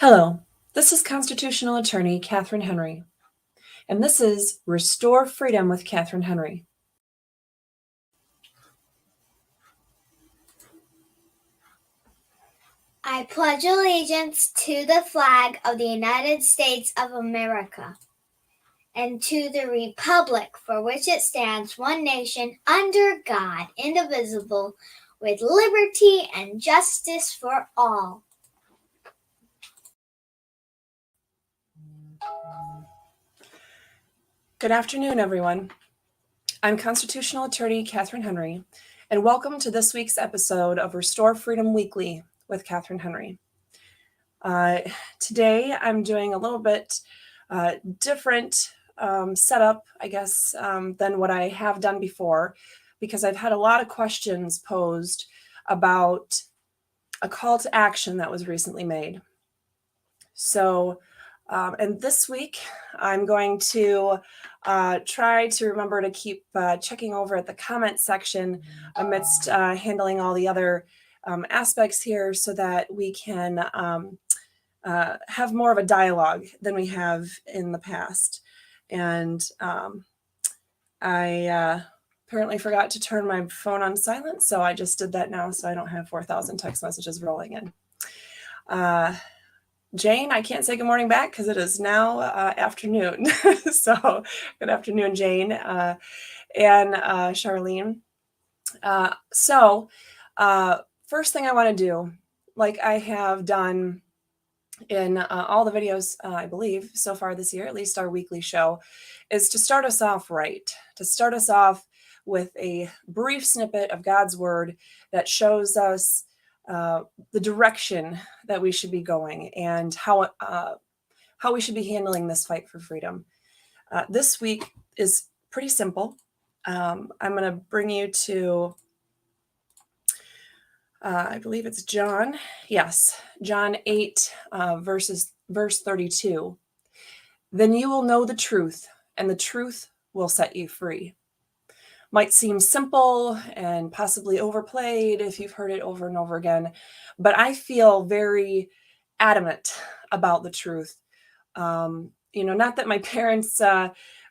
Hello, this is constitutional attorney Catherine Henry, and this is Restore Freedom with Catherine Henry. I pledge allegiance to the flag of the United States of America and to the republic for which it stands, one nation, under God, indivisible, with liberty and justice for all. Good afternoon, everyone. I'm constitutional attorney Catherine Henry, and welcome to this week's episode of Restore Freedom Weekly with Catherine Henry. Today, I'm doing a little bit different setup, I guess, than what I have done before, because I've had a lot of questions posed about a call to action that was recently made. So, and this week, I'm going to try to remember to keep checking over at the comment section amidst handling all the other aspects here so that we can have more of a dialogue than we have in the past. And I apparently forgot to turn my phone on silent, so I just did that now so I don't have 4,000 text messages rolling in. Jane, I can't say good morning back because it is now afternoon. So good afternoon, Jane and Charlene. First thing I want to do, like I have done in all the videos, I believe, so far this year, at least our weekly show, is to start us off right, to start us off with a brief snippet of God's word that shows us the direction that we should be going and how we should be handling this fight for freedom. This week is pretty simple. I'm going to bring you to, I believe it's John. Yes, John 8, verse 32. Then you will know the truth, and the truth will set you free. Might seem simple and possibly overplayed if you've heard it over and over again, but I feel very adamant about the truth. Not that my parents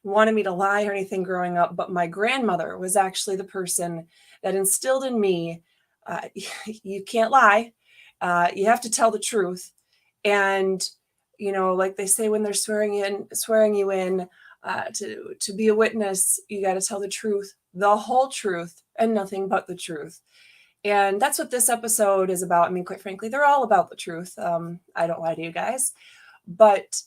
wanted me to lie or anything growing up, but my grandmother was actually the person that instilled in me, you can't lie, you have to tell the truth. And, like they say when they're swearing you in to be a witness, you got to tell the truth, the whole truth, and nothing but the truth. And that's what this episode is about. I mean, quite frankly, they're all about the truth. I don't lie to you guys, but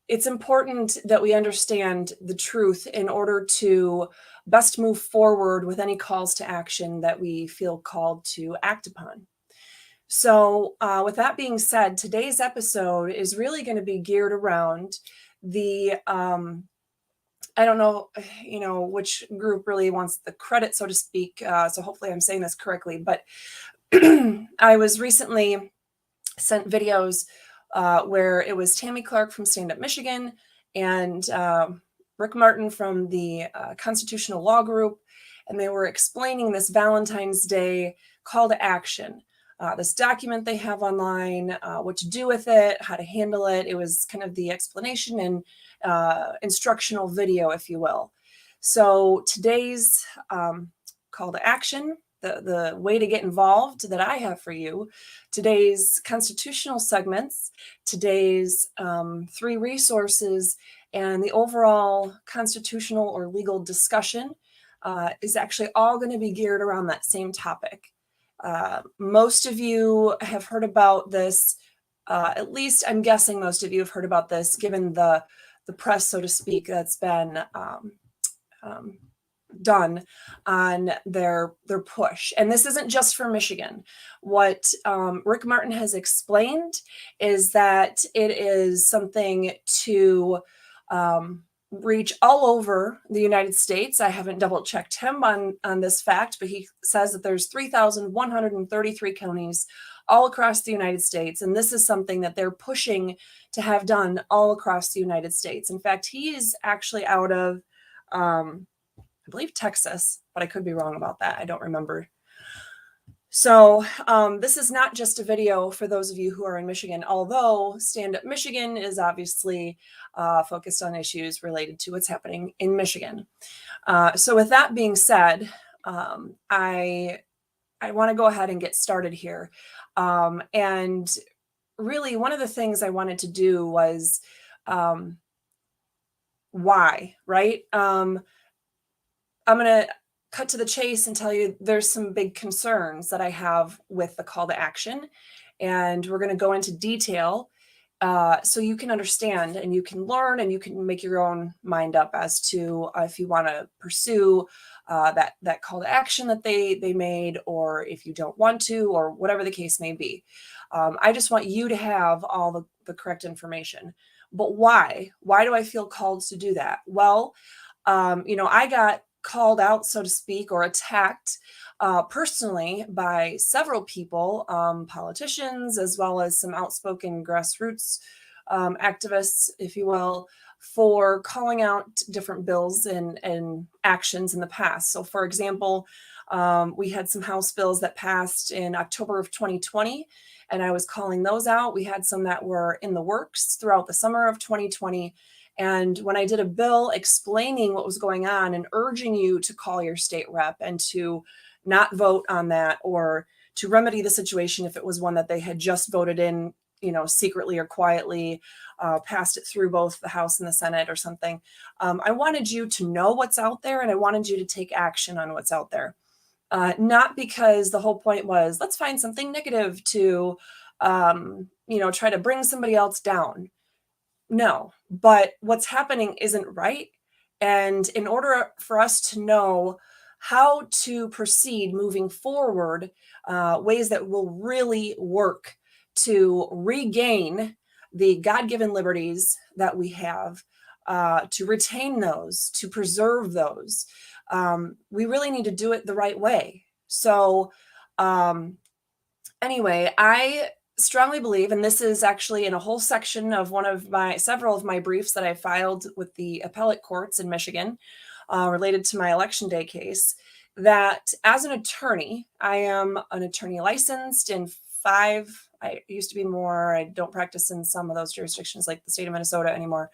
it's important that we understand the truth in order to best move forward with any calls to action that we feel called to act upon. So with that being said, today's episode is really going to be geared around the I don't know, which group really wants the credit, so to speak. So hopefully I'm saying this correctly, but I was recently sent videos where it was Tammy Clark from Stand Up Michigan and Rick Martin from the Constitutional Law Group, and they were explaining this Valentine's Day call to action. This document they have online, what to do with it, how to handle it. It was kind of the explanation and instructional video, if you will. So today's call to action, the way to get involved that I have for you, today's constitutional segments, today's 3 resources, and the overall constitutional or legal discussion is actually all going to be geared around that same topic. Most of you have heard about this, at least I'm guessing most of you have heard about this, given the press, so to speak, that's been done on their push. And this isn't just for Michigan. What Rick Martin has explained is that it is something to reach all over the United States. I haven't double checked him on this fact, but he says that there's 3,133 counties all across the United States. And this is something that they're pushing to have done all across the United States. In fact, he is actually out of, I believe, Texas, but I could be wrong about that. I don't remember. So this is not just a video for those of you who are in Michigan, although Stand Up Michigan is obviously focused on issues related to what's happening in Michigan. So with that being said, I want to go ahead and get started here. And really, one of the things I wanted to do was why, right? I'm going to cut to the chase and tell you there's some big concerns that I have with the call to action. And we're going to go into detail so you can understand and you can learn and you can make your own mind up as to if you want to pursue that call to action that they made, or if you don't want to, or whatever the case may be. I just want you to have all the correct information. But why? Why do I feel called to do that? Well, I got called out, so to speak, or attacked personally by several people, politicians, as well as some outspoken grassroots activists, if you will, for calling out different bills and actions in the past. So, for example, we had some House bills that passed in October of 2020, and I was calling those out. We had some that were in the works throughout the summer of 2020. And when I did a bill explaining what was going on and urging you to call your state rep and to not vote on that, or to remedy the situation if it was one that they had just voted in, secretly or quietly, passed it through both the House and the Senate or something. I wanted you to know what's out there, and I wanted you to take action on what's out there. Not because the whole point was, let's find something negative to, try to bring somebody else down. No, but what's happening isn't right. And in order for us to know how to proceed moving forward, ways that will really work to regain the God-given liberties that we have, to retain those, to preserve those, we really need to do it the right way. So anyway, I strongly believe, and this is actually in a whole section of several of my briefs that I filed with the appellate courts in Michigan related to my election day case, that as an attorney, I am an attorney licensed in 5, I used to be more, I don't practice in some of those jurisdictions like the state of Minnesota anymore.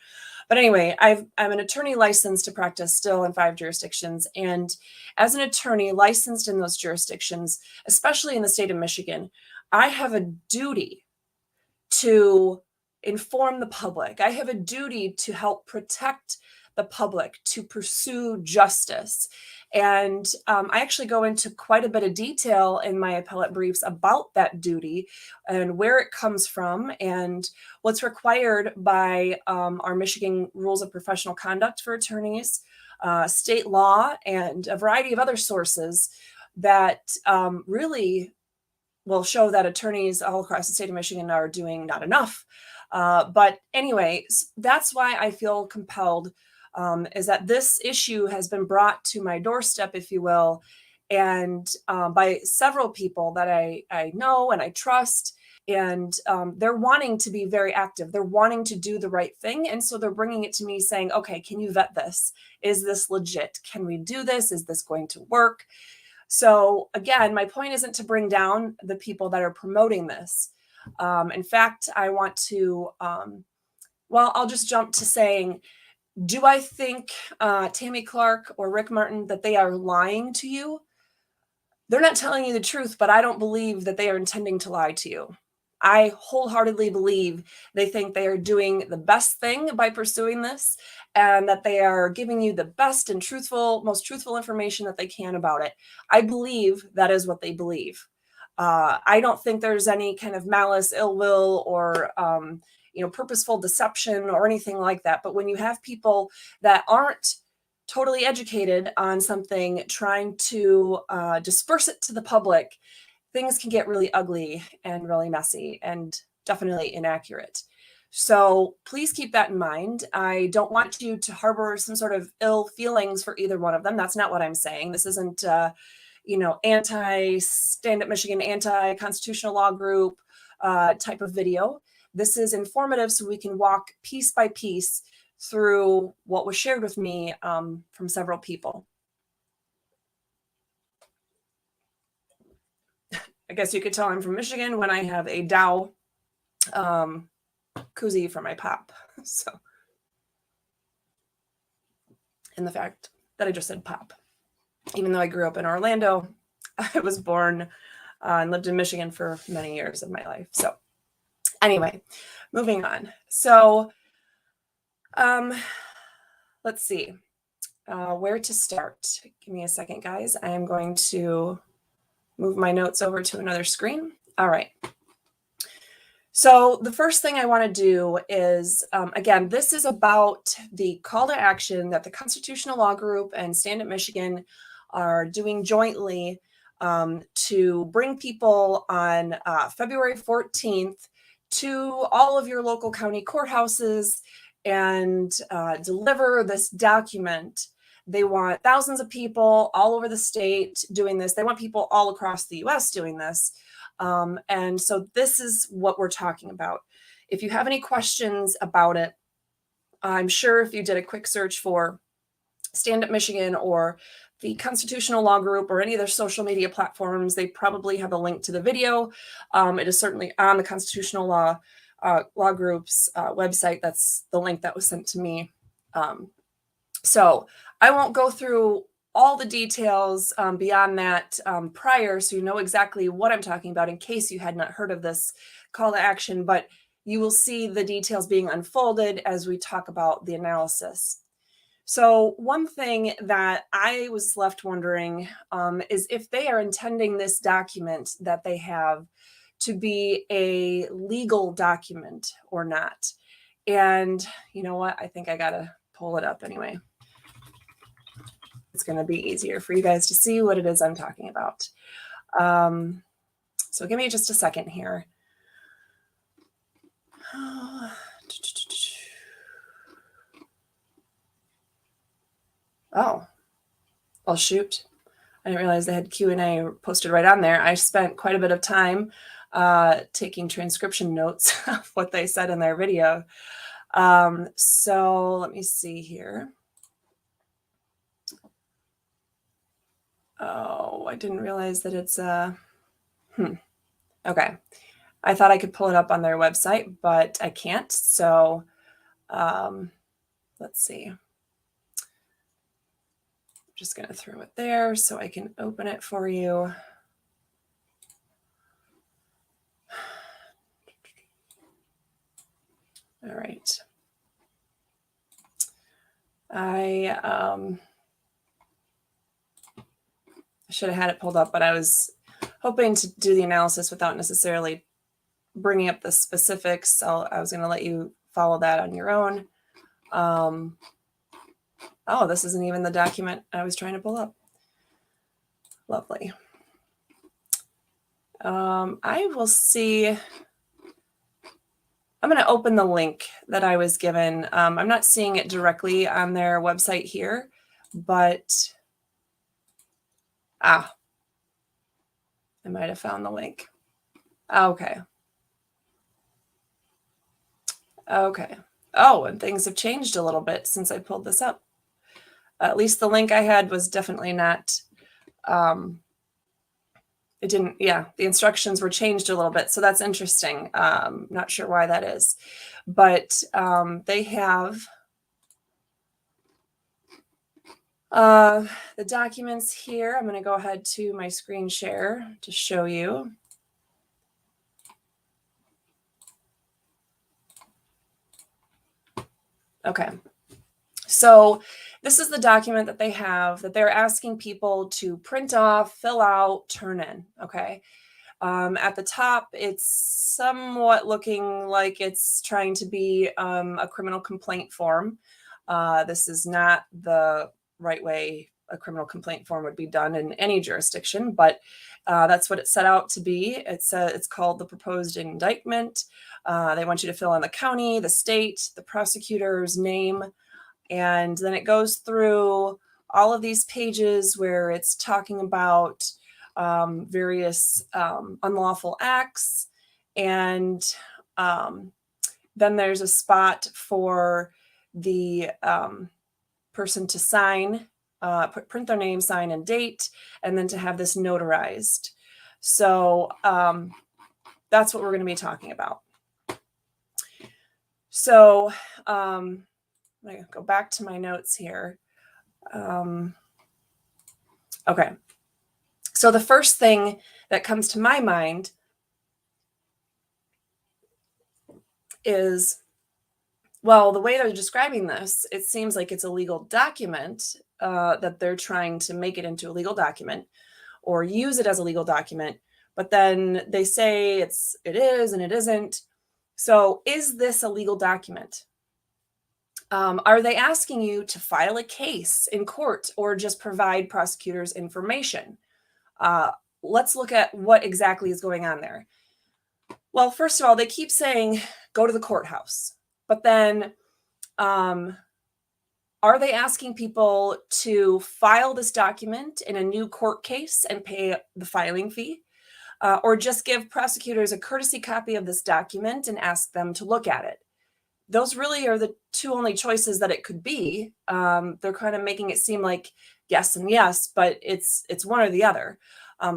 But anyway, I'm an attorney licensed to practice still in 5 jurisdictions. And as an attorney licensed in those jurisdictions, especially in the state of Michigan, I have a duty to inform the public. I have a duty to help protect the public, to pursue justice. And I actually go into quite a bit of detail in my appellate briefs about that duty and where it comes from and what's required by our Michigan Rules of Professional Conduct for attorneys, state law, and a variety of other sources that really will show that attorneys all across the state of Michigan are doing not enough. But anyway, that's why I feel compelled, is that this issue has been brought to my doorstep, if you will, and by several people that I know and I trust. And they're wanting to be very active. They're wanting to do the right thing. And so they're bringing it to me saying, okay, can you vet this? Is this legit? Can we do this? Is this going to work? So again, my point isn't to bring down the people that are promoting this. In fact, I want to, I'll just jump to saying, do I think Tammy Clark or Rick Martin that they are lying to you? They're not telling you the truth, but I don't believe that they are intending to lie to you. I wholeheartedly believe they think they are doing the best thing by pursuing this, and that they are giving you the best and most truthful information that they can about it. I believe that is what they believe. I don't think there's any kind of malice, ill will, or purposeful deception or anything like that. But when you have people that aren't totally educated on something trying to disperse it to the public, things can get really ugly and really messy and definitely inaccurate. So please keep that in mind. I don't want you to harbor some sort of ill feelings for either one of them. That's not what I'm saying. This isn't, anti-Stand Up Michigan, anti-constitutional law group type of video. This is informative so we can walk piece by piece through what was shared with me from several people. I guess you could tell I'm from Michigan when I have a Dow koozie for my pop. So, and the fact that I just said pop, even though I grew up in Orlando, I was born and lived in Michigan for many years of my life. So anyway, moving on. So let's see where to start. Give me a second, guys. I am going to move my notes over to another screen. All right. So the first thing I want to do is, again, this is about the call to action that the Constitutional Law Group and Stand Up Michigan are doing jointly to bring people on February 14th to all of your local county courthouses and deliver this document. They want thousands of people all over the state doing this. They want people all across the US doing this. And so this is what we're talking about. If you have any questions about it, I'm sure if you did a quick search for Stand Up Michigan or the Constitutional Law Group or any of their social media platforms, they probably have a link to the video. It is certainly on the Constitutional Law Group's website. That's the link that was sent to me. So I won't go through all the details beyond that prior, so you know exactly what I'm talking about in case you had not heard of this call to action, but you will see the details being unfolded as we talk about the analysis. So one thing that I was left wondering is if they are intending this document that they have to be a legal document or not. And you know what? I think I gotta pull it up anyway. It's going to be easier for you guys to see what it is I'm talking about. So give me just a second here. Oh, well, shoot. I didn't realize they had Q&A posted right on there. I spent quite a bit of time taking transcription notes of what they said in their video. So let me see here. Oh, I didn't realize that it's okay. I thought I could pull it up on their website, but I can't. So let's see. I'm just going to throw it there so I can open it for you. All right. I should have had it pulled up, but I was hoping to do the analysis without necessarily bringing up the specifics. So I was going to let you follow that on your own. Oh, this isn't even the document I was trying to pull up. Lovely. I will see. I'm going to open the link that I was given. I'm not seeing it directly on their website here, but I might have found the link. Okay. Okay. Oh, and things have changed a little bit since I pulled this up. At least the link I had was definitely not, it didn't, yeah, the instructions were changed a little bit. So that's interesting. Not sure why that is, but they have the documents here. I'm going to go ahead to my screen share to show you. Okay. So this is the document that they have that they're asking people to print off, fill out, turn in. Okay. At the top, it's somewhat looking like it's trying to be a criminal complaint form. This is not the right way a criminal complaint form would be done in any jurisdiction, but that's what it set out to be. It's called the proposed indictment. They want you to fill in the county, the state, the prosecutor's name, and then it goes through all of these pages where it's talking about various unlawful acts. And then there's a spot for the person to sign, print their name, sign, and date, and then to have this notarized. So that's what we're going to be talking about. So I'm going to go back to my notes here. Okay. So the first thing that comes to my mind is, well, the way they're describing this, it seems like it's a legal document, that they're trying to make it into a legal document or use it as a legal document. But then they say it is and it isn't. So is this a legal document? Are they asking you to file a case in court or just provide prosecutors information? Let's look at what exactly is going on there. Well, first of all, they keep saying, go to the courthouse. But then are they asking people to file this document in a new court case and pay the filing fee? Or just give prosecutors a courtesy copy of this document and ask them to look at it? Those really are the two only choices that it could be. They're kind of making it seem like yes and yes, but it's one or the other.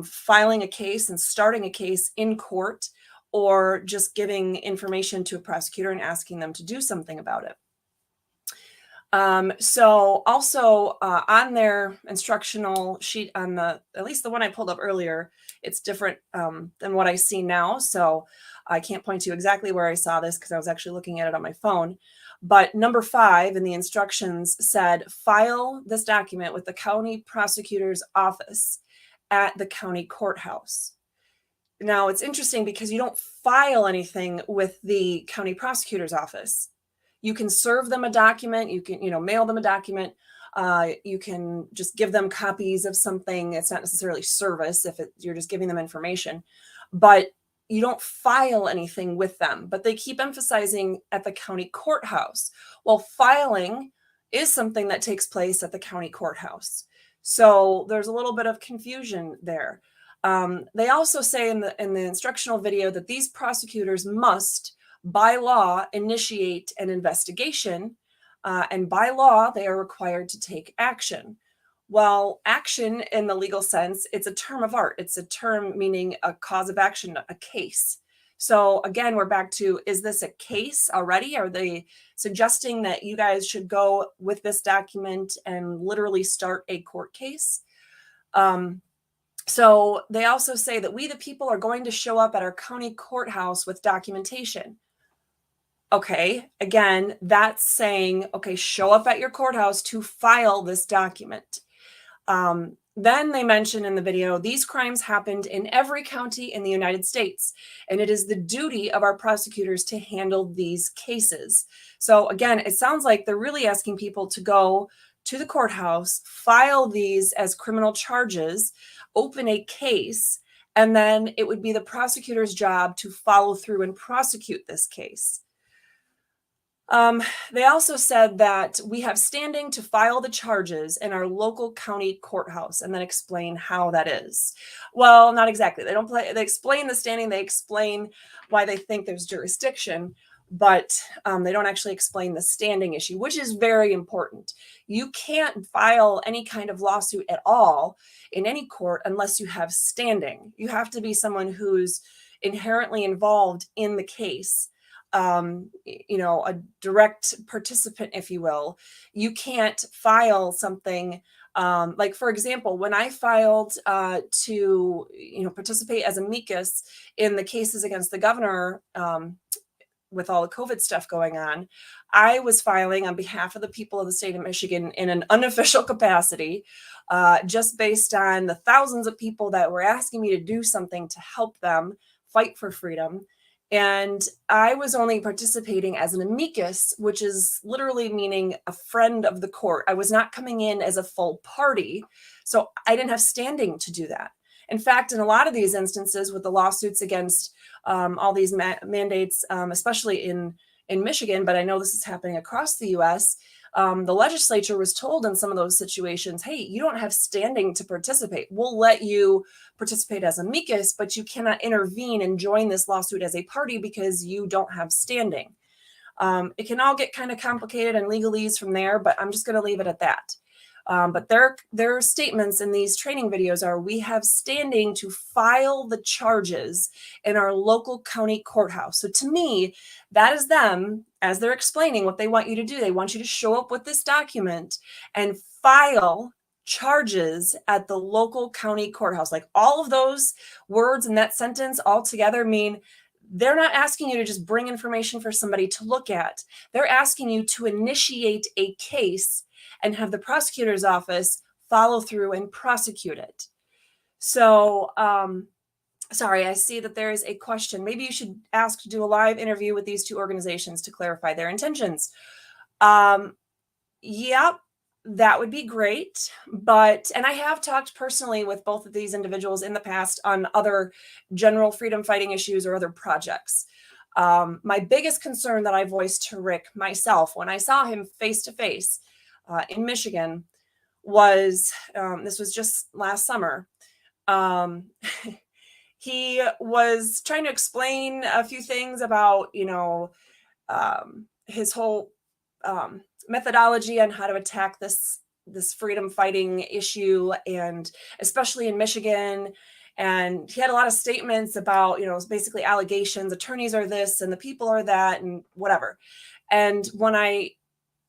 Filing a case and starting a case in court, or just giving information to a prosecutor and asking them to do something about it. So also on their instructional sheet, on at least the one I pulled up earlier, it's different than what I see now. So I can't point to exactly where I saw this because I was actually looking at it on my phone. But number 5 in the instructions said, file this document with the county prosecutor's office at the county courthouse. Now it's interesting because you don't file anything with the county prosecutor's office. You can serve them a document. You can, mail them a document. You can just give them copies of something. It's not necessarily service if you're just giving them information, but you don't file anything with them. But they keep emphasizing at the county courthouse. Well, filing is something that takes place at the county courthouse. So there's a little bit of confusion there. They also say in the instructional video that these prosecutors must, by law, initiate an investigation, and by law, they are required to take action. Well, action in the legal sense, it's a term of art. It's a term meaning a cause of action, a case. So again, we're back to, is this a case already? Are they suggesting that you guys should go with this document and literally start a court case? So they also say that we, the people, are going to show up at our county courthouse with documentation. Okay, again, that's saying, okay, show up at your courthouse to file this document. Then they mention in the video, these crimes happened in every county in the United States, and it is the duty of our prosecutors to handle these cases. So again, it sounds like they're really asking people to go to the courthouse, file these as criminal charges, open a case, and then it would be the prosecutor's job to follow through and prosecute this case. They also said that we have standing to file the charges in our local county courthouse, and then explain how that is. Well, not exactly. They explain the standing. They explain why they think there's jurisdiction, but they don't actually explain the standing issue, which is very important. You can't file any kind of lawsuit at all in any court unless you have standing. You have to be someone who's inherently involved in the case. A direct participant, if you will. You can't file something like, for example, when I filed to participate as amicus in the cases against the governor with all the COVID stuff going on, I was filing on behalf of the people of the state of Michigan in an unofficial capacity, just based on the thousands of people that were asking me to do something to help them fight for freedom. And I was only participating as an amicus, which is literally meaning a friend of the court. I was not coming in as a full party, so I didn't have standing to do that. In fact, in a lot of these instances with the lawsuits against all these mandates, especially in Michigan, but I know this is happening across the U.S., the legislature was told in some of those situations, hey, you don't have standing to participate. We'll let you participate as amicus, but you cannot intervene and join this lawsuit as a party because you don't have standing. It can all get kind of complicated and legalese from there, but I'm just going to leave it at that. But their statements in these training videos are, we have standing to file the charges in our local county courthouse. So to me, that is them, as they're explaining what they want you to do. They want you to show up with this document and file charges at the local county courthouse. Like, all of those words in that sentence all together mean they're not asking you to just bring information for somebody to look at. They're asking you to initiate a case and have the prosecutor's office follow through and prosecute it. So, sorry, I see that there is a question. Maybe you should ask to do a live interview with these two organizations to clarify their intentions. Yep, that would be great. And I have talked personally with both of these individuals in the past on other general freedom fighting issues or other projects. My biggest concern that I voiced to Rick myself when I saw him face to face in Michigan was, this was just last summer. He was trying to explain a few things about, his whole methodology on how to attack this freedom fighting issue, and especially in Michigan. And he had a lot of statements about, basically allegations, attorneys are this and the people are that and whatever. And when I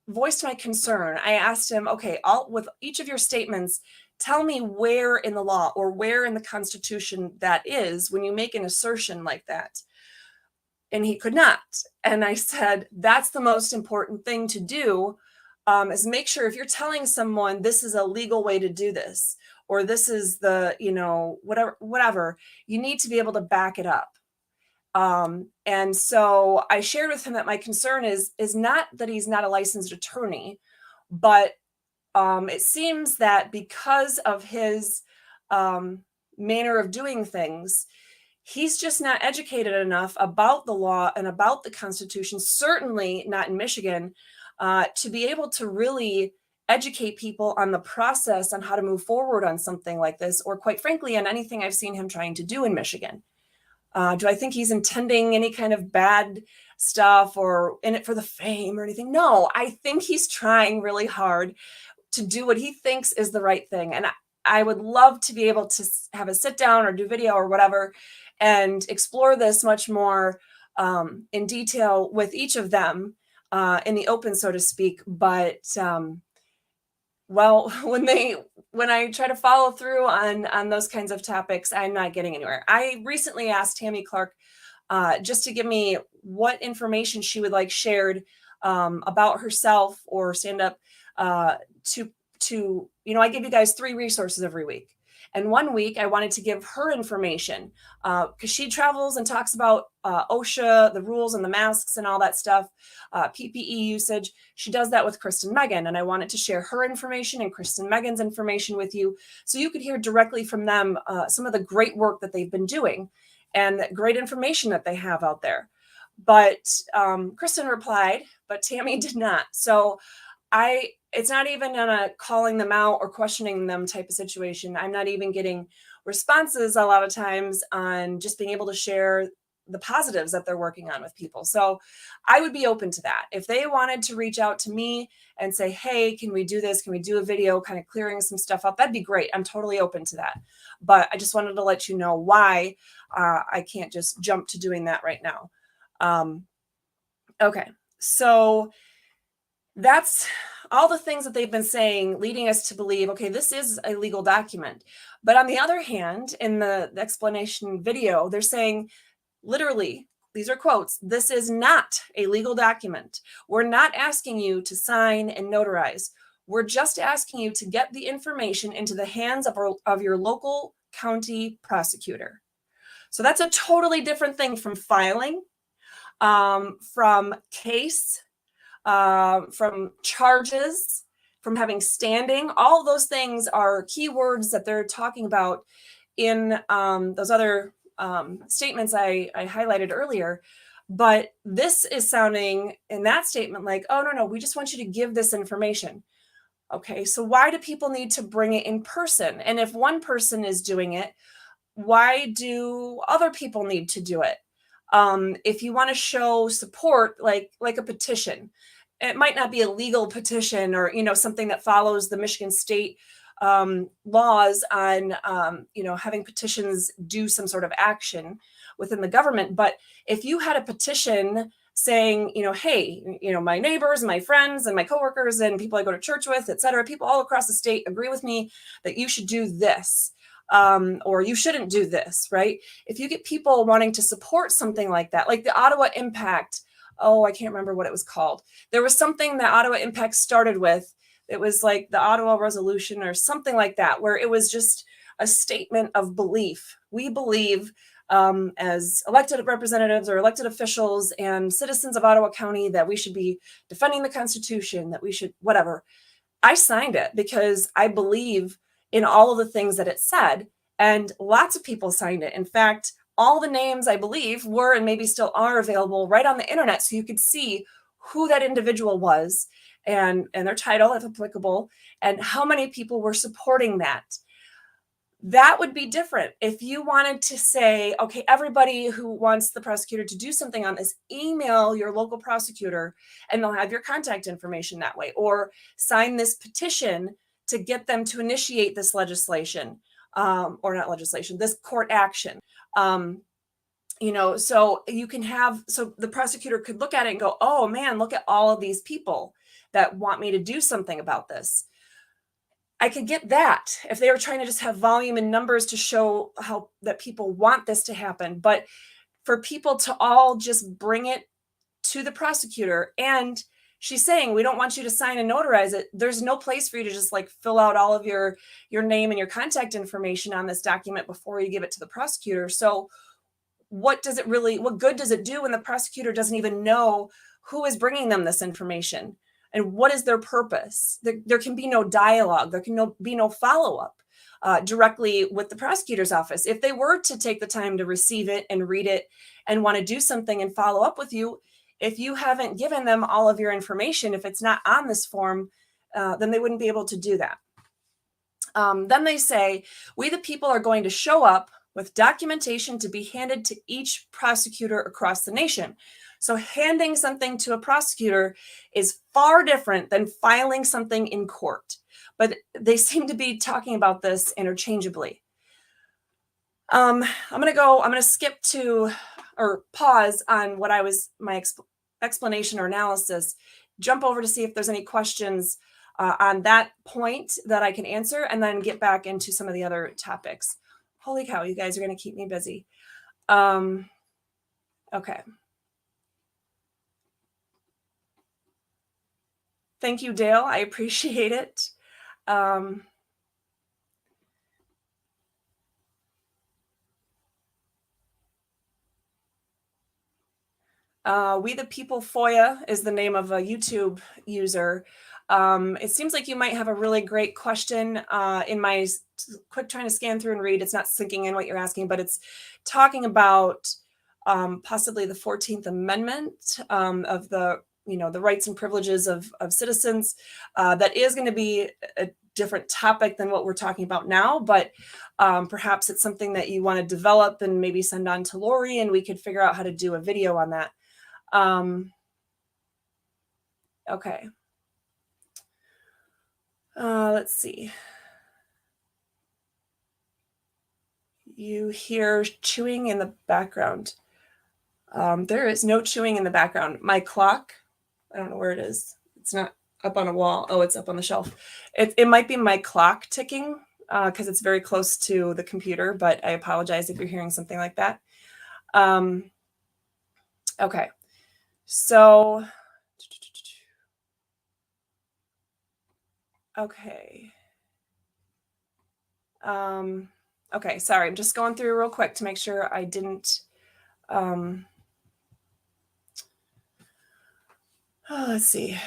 voiced my concern, I asked him, okay, with each of your statements, tell me where in the law or where in the Constitution that is when you make an assertion like that. And he could not. And I said, that's the most important thing to do, is make sure if you're telling someone this is a legal way to do this, or this is the, whatever, you need to be able to back it up. And so I shared with him that my concern is not that he's not a licensed attorney, but it seems that because of his manner of doing things, he's just not educated enough about the law and about the Constitution, certainly not in Michigan, to be able to really educate people on the process on how to move forward on something like this, or quite frankly, on anything I've seen him trying to do in Michigan. Do I think he's intending any kind of bad stuff or in it for the fame or anything? No, I think he's trying really hard to do what he thinks is the right thing. And I would love to be able to have a sit down or do video or whatever and explore this much more in detail with each of them in the open, so to speak. But well, when I try to follow through on those kinds of topics, I'm not getting anywhere. I recently asked Tammy Clark just to give me what information she would like shared about herself or stand up to I give you guys 3 resources every week. And one week I wanted to give her information because she travels and talks about OSHA, the rules and the masks and all that stuff, PPE usage. She does that with Kristen Megan. And I wanted to share her information and Kristen Megan's information with you so you could hear directly from them some of the great work that they've been doing and that great information that they have out there. But Kristen replied, but Tammy did not. So it's not even on a calling them out or questioning them type of situation. I'm not even getting responses a lot of times on just being able to share the positives that they're working on with people. So I would be open to that. If they wanted to reach out to me and say, hey, can we do this? Can we do a video kind of clearing some stuff up? That'd be great. I'm totally open to that. But I just wanted to let you know why I can't just jump to doing that right now. Okay, so that's all the things that they've been saying, leading us to believe, okay, this is a legal document. But on the other hand, in the explanation video, they're saying, literally, these are quotes, this is not a legal document. We're not asking you to sign and notarize. We're just asking you to get the information into the hands of your local county prosecutor. So that's a totally different thing from filing, from case, from charges, from having standing. All of those things are keywords that they're talking about in those other statements I highlighted earlier. But this is sounding in that statement like, oh, no, we just want you to give this information. Okay, so why do people need to bring it in person? And if one person is doing it, why do other people need to do it? If you want to show support, like a petition, it might not be a legal petition or, something that follows the Michigan state laws on, having petitions do some sort of action within the government. But if you had a petition saying, hey, my neighbors, my friends, and my coworkers, and people I go to church with, et cetera, people all across the state agree with me that you should do this, or you shouldn't do this, right? If you get people wanting to support something like that, like the Ottawa Impact, I can't remember what it was called. There was something that Ottawa Impact started with. It was like the Ottawa Resolution or something like that, where it was just a statement of belief. We believe, as elected representatives or elected officials and citizens of Ottawa County, that we should be defending the Constitution, that we should whatever. I signed it because I believe in all of the things that it said, and lots of people signed it. In fact, all the names, I believe, were and maybe still are available right on the internet, so you could see who that individual was and their title, if applicable, and how many people were supporting that. That would be different if you wanted to say, okay, everybody who wants the prosecutor to do something on this, email your local prosecutor and they'll have your contact information that way, or sign this petition to get them to initiate this legislation, or not legislation, this court action. So you can so the prosecutor could look at it and go, oh man, look at all of these people that want me to do something about this. I could get that if they were trying to just have volume and numbers to show how that people want this to happen. But for people to all just bring it to the prosecutor, and she's saying, we don't want you to sign and notarize it. There's no place for you to just like fill out all of your name and your contact information on this document before you give it to the prosecutor. So what good does it do when the prosecutor doesn't even know who is bringing them this information and what is their purpose? There can be no dialogue. There can be no follow-up directly with the prosecutor's office. If they were to take the time to receive it and read it and want to do something and follow up with you, if you haven't given them all of your information, if it's not on this form, then they wouldn't be able to do that. Then they say, we the people are going to show up with documentation to be handed to each prosecutor across the nation. So handing something to a prosecutor is far different than filing something in court. But they seem to be talking about this interchangeably. I'm going to skip to, or pause on what my explanation or analysis, jump over to see if there's any questions on that point that I can answer, and then get back into some of the other topics. Holy cow, you guys are going to keep me busy. Okay. Thank you, Dale. I appreciate it. We the People FOIA is the name of a YouTube user. It seems like you might have a really great question. In my quick trying to scan through and read, it's not sinking in what you're asking, but it's talking about possibly the 14th Amendment of the rights and privileges of citizens. That is going to be a different topic than what we're talking about now, but perhaps it's something that you want to develop and maybe send on to Lori, and we could figure out how to do a video on that. Okay. Let's see. You hear chewing in the background. There is no chewing in the background. My clock, I don't know where it is. It's not up on a wall. Oh, it's up on the shelf. It might be my clock ticking because it's very close to the computer, but I apologize if you're hearing something like that. Okay. So, okay. Okay, sorry, I'm just going through real quick to make sure I didn't, let's see.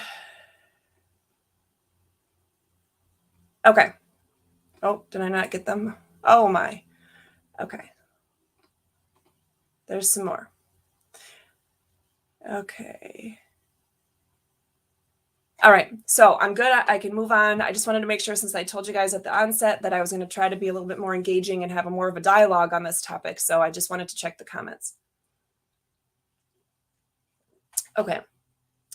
Okay. Oh, did I not get them? Oh my. Okay. There's some more. Okay. All right, so I'm good. I can move on. I just wanted to make sure, since I told you guys at the onset that I was going to try to be a little bit more engaging and have more of a dialogue on this topic. So I just wanted to check the comments. Okay,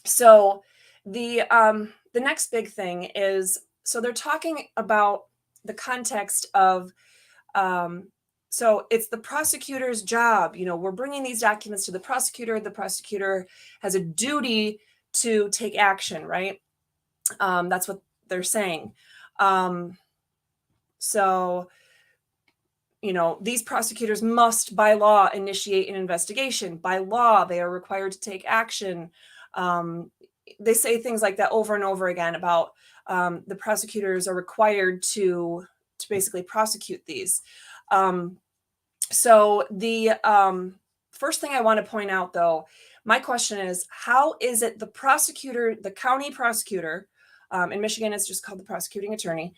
so The next big thing is, so they're talking about the context of, so it's the prosecutor's job. We're bringing these documents to the prosecutor. The prosecutor has a duty to take action, right? That's what they're saying. So, these prosecutors must, by law, initiate an investigation. By law, they are required to take action. They say things like that over and over again about the prosecutors are required to basically prosecute these. So the first thing I want to point out, though, my question is, how is it the prosecutor, the county prosecutor, in Michigan, it's just called the prosecuting attorney,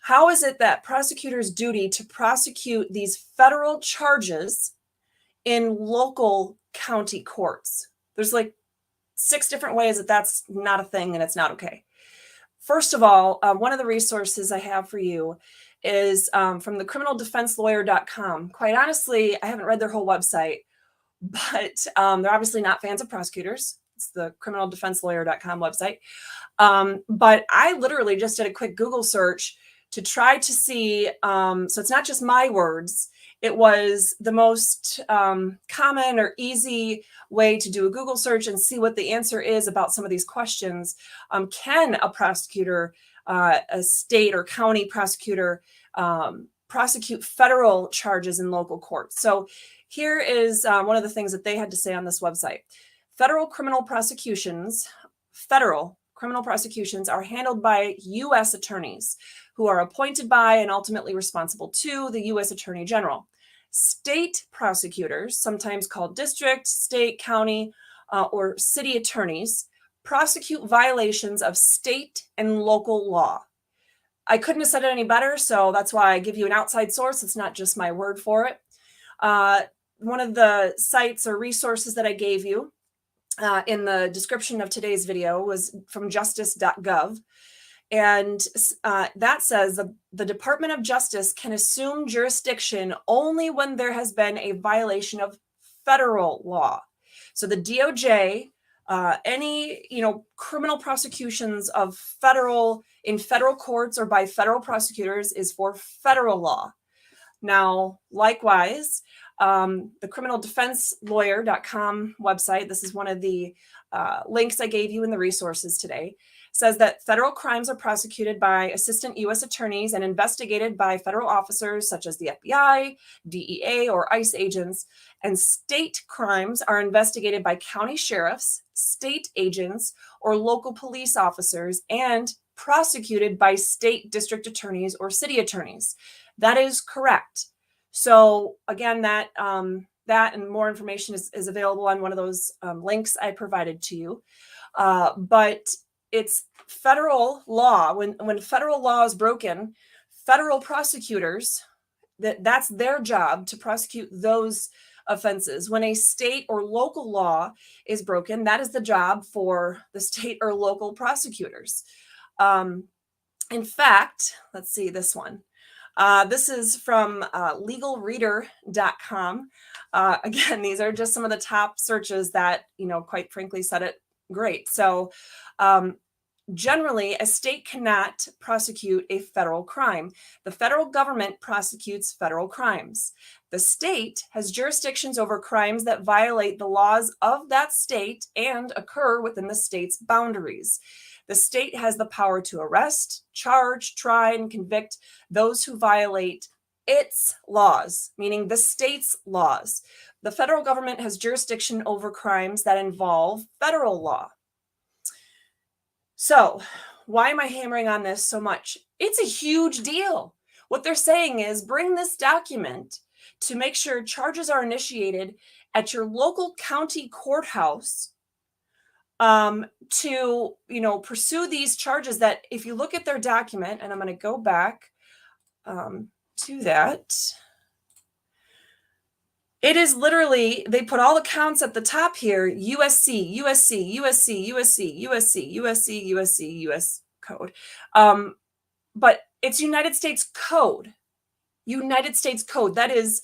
how is it that prosecutors' duty to prosecute these federal charges in local county courts? There's like 6 different ways that that's not a thing and it's not okay. First of all, one of the resources I have for you is from the criminaldefenselawyer.com. Quite honestly, I haven't read their whole website, but they're obviously not fans of prosecutors. It's the criminaldefenselawyer.com website. But I literally just did a quick Google search to try to see, so it's not just my words, it was the most common or easy way to do a Google search and see what the answer is about some of these questions. Can a prosecutor, a state or county prosecutor, prosecute federal charges in local courts? So here is one of the things that they had to say on this website. Federal criminal prosecutions are handled by U.S. attorneys who are appointed by and ultimately responsible to the U.S. Attorney General. State prosecutors, sometimes called district, state, county, or city attorneys, prosecute violations of state and local law. I couldn't have said it any better, so that's why I give you an outside source. It's not just my word for it. One of the sites or resources that I gave you in the description of today's video was from justice.gov. And that says the Department of Justice can assume jurisdiction only when there has been a violation of federal law. So the DOJ, any criminal prosecutions of in federal courts or by federal prosecutors is for federal law. Now, likewise, the criminaldefenselawyer.com website, this is one of the links I gave you in the resources today, says that federal crimes are prosecuted by assistant U.S. attorneys and investigated by federal officers such as the FBI, DEA, or ICE agents, and state crimes are investigated by county sheriffs, state agents, or local police officers and prosecuted by state district attorneys or city attorneys. That is correct. So again, that and more information is available on one of those links I provided to you. But it's federal law. When federal law is broken, federal prosecutors, that's their job to prosecute those offenses. When a state or local law is broken, that is the job for the state or local prosecutors. In fact, let's see this one. This is from legalreader.com. Again, these are just some of the top searches that, quite frankly, said it great. So generally, a state cannot prosecute a federal crime. The federal government prosecutes federal crimes. The state has jurisdictions over crimes that violate the laws of that state and occur within the state's boundaries. The state has the power to arrest, charge, try, and convict those who violate its laws, meaning the state's laws. The federal government has jurisdiction over crimes that involve federal law. So, why am I hammering on this so much? It's a huge deal. What they're saying is bring this document to make sure charges are initiated at your local county courthouse to, pursue these charges that, if you look at their document, and I'm going to go back to that, it is literally, they put all the counts at the top here, USC, USC, USC, USC, USC, USC, USC, US code. But it's United States code. United States code. That is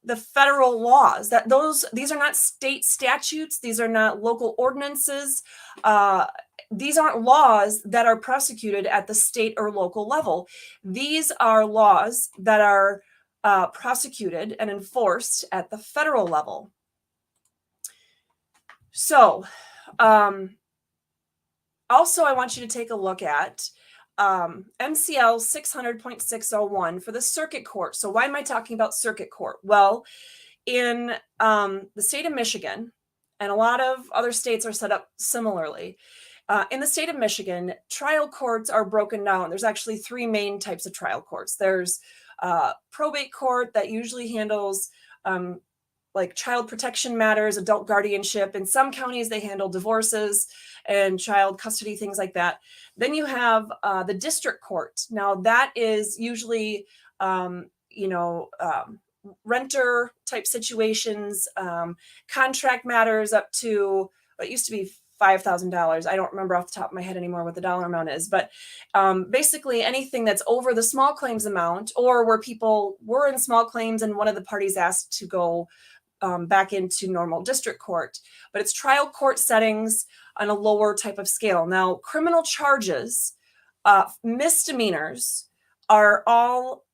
the federal laws. These are not state statutes. These are not local ordinances. these aren't laws that are prosecuted at the state or local level. These are laws that are prosecuted and enforced at the federal level. So, also, I want you to take a look at MCL 600.601 for the circuit court. So why am I talking about circuit court? Well, in the state of Michigan, and a lot of other states are set up similarly. In the state of Michigan, trial courts are broken down. There's actually three main types of trial courts. There's probate court that usually handles like child protection matters, adult guardianship. In some counties, they handle divorces and child custody, things like that. Then you have the district court. Now that is usually, renter type situations, contract matters up to what used to be $5,000. I don't remember off the top of my head anymore what the dollar amount is, but basically anything that's over the small claims amount, or where people were in small claims and one of the parties asked to go back into normal district court. But it's trial court settings on a lower type of scale. Now, criminal charges, misdemeanors are all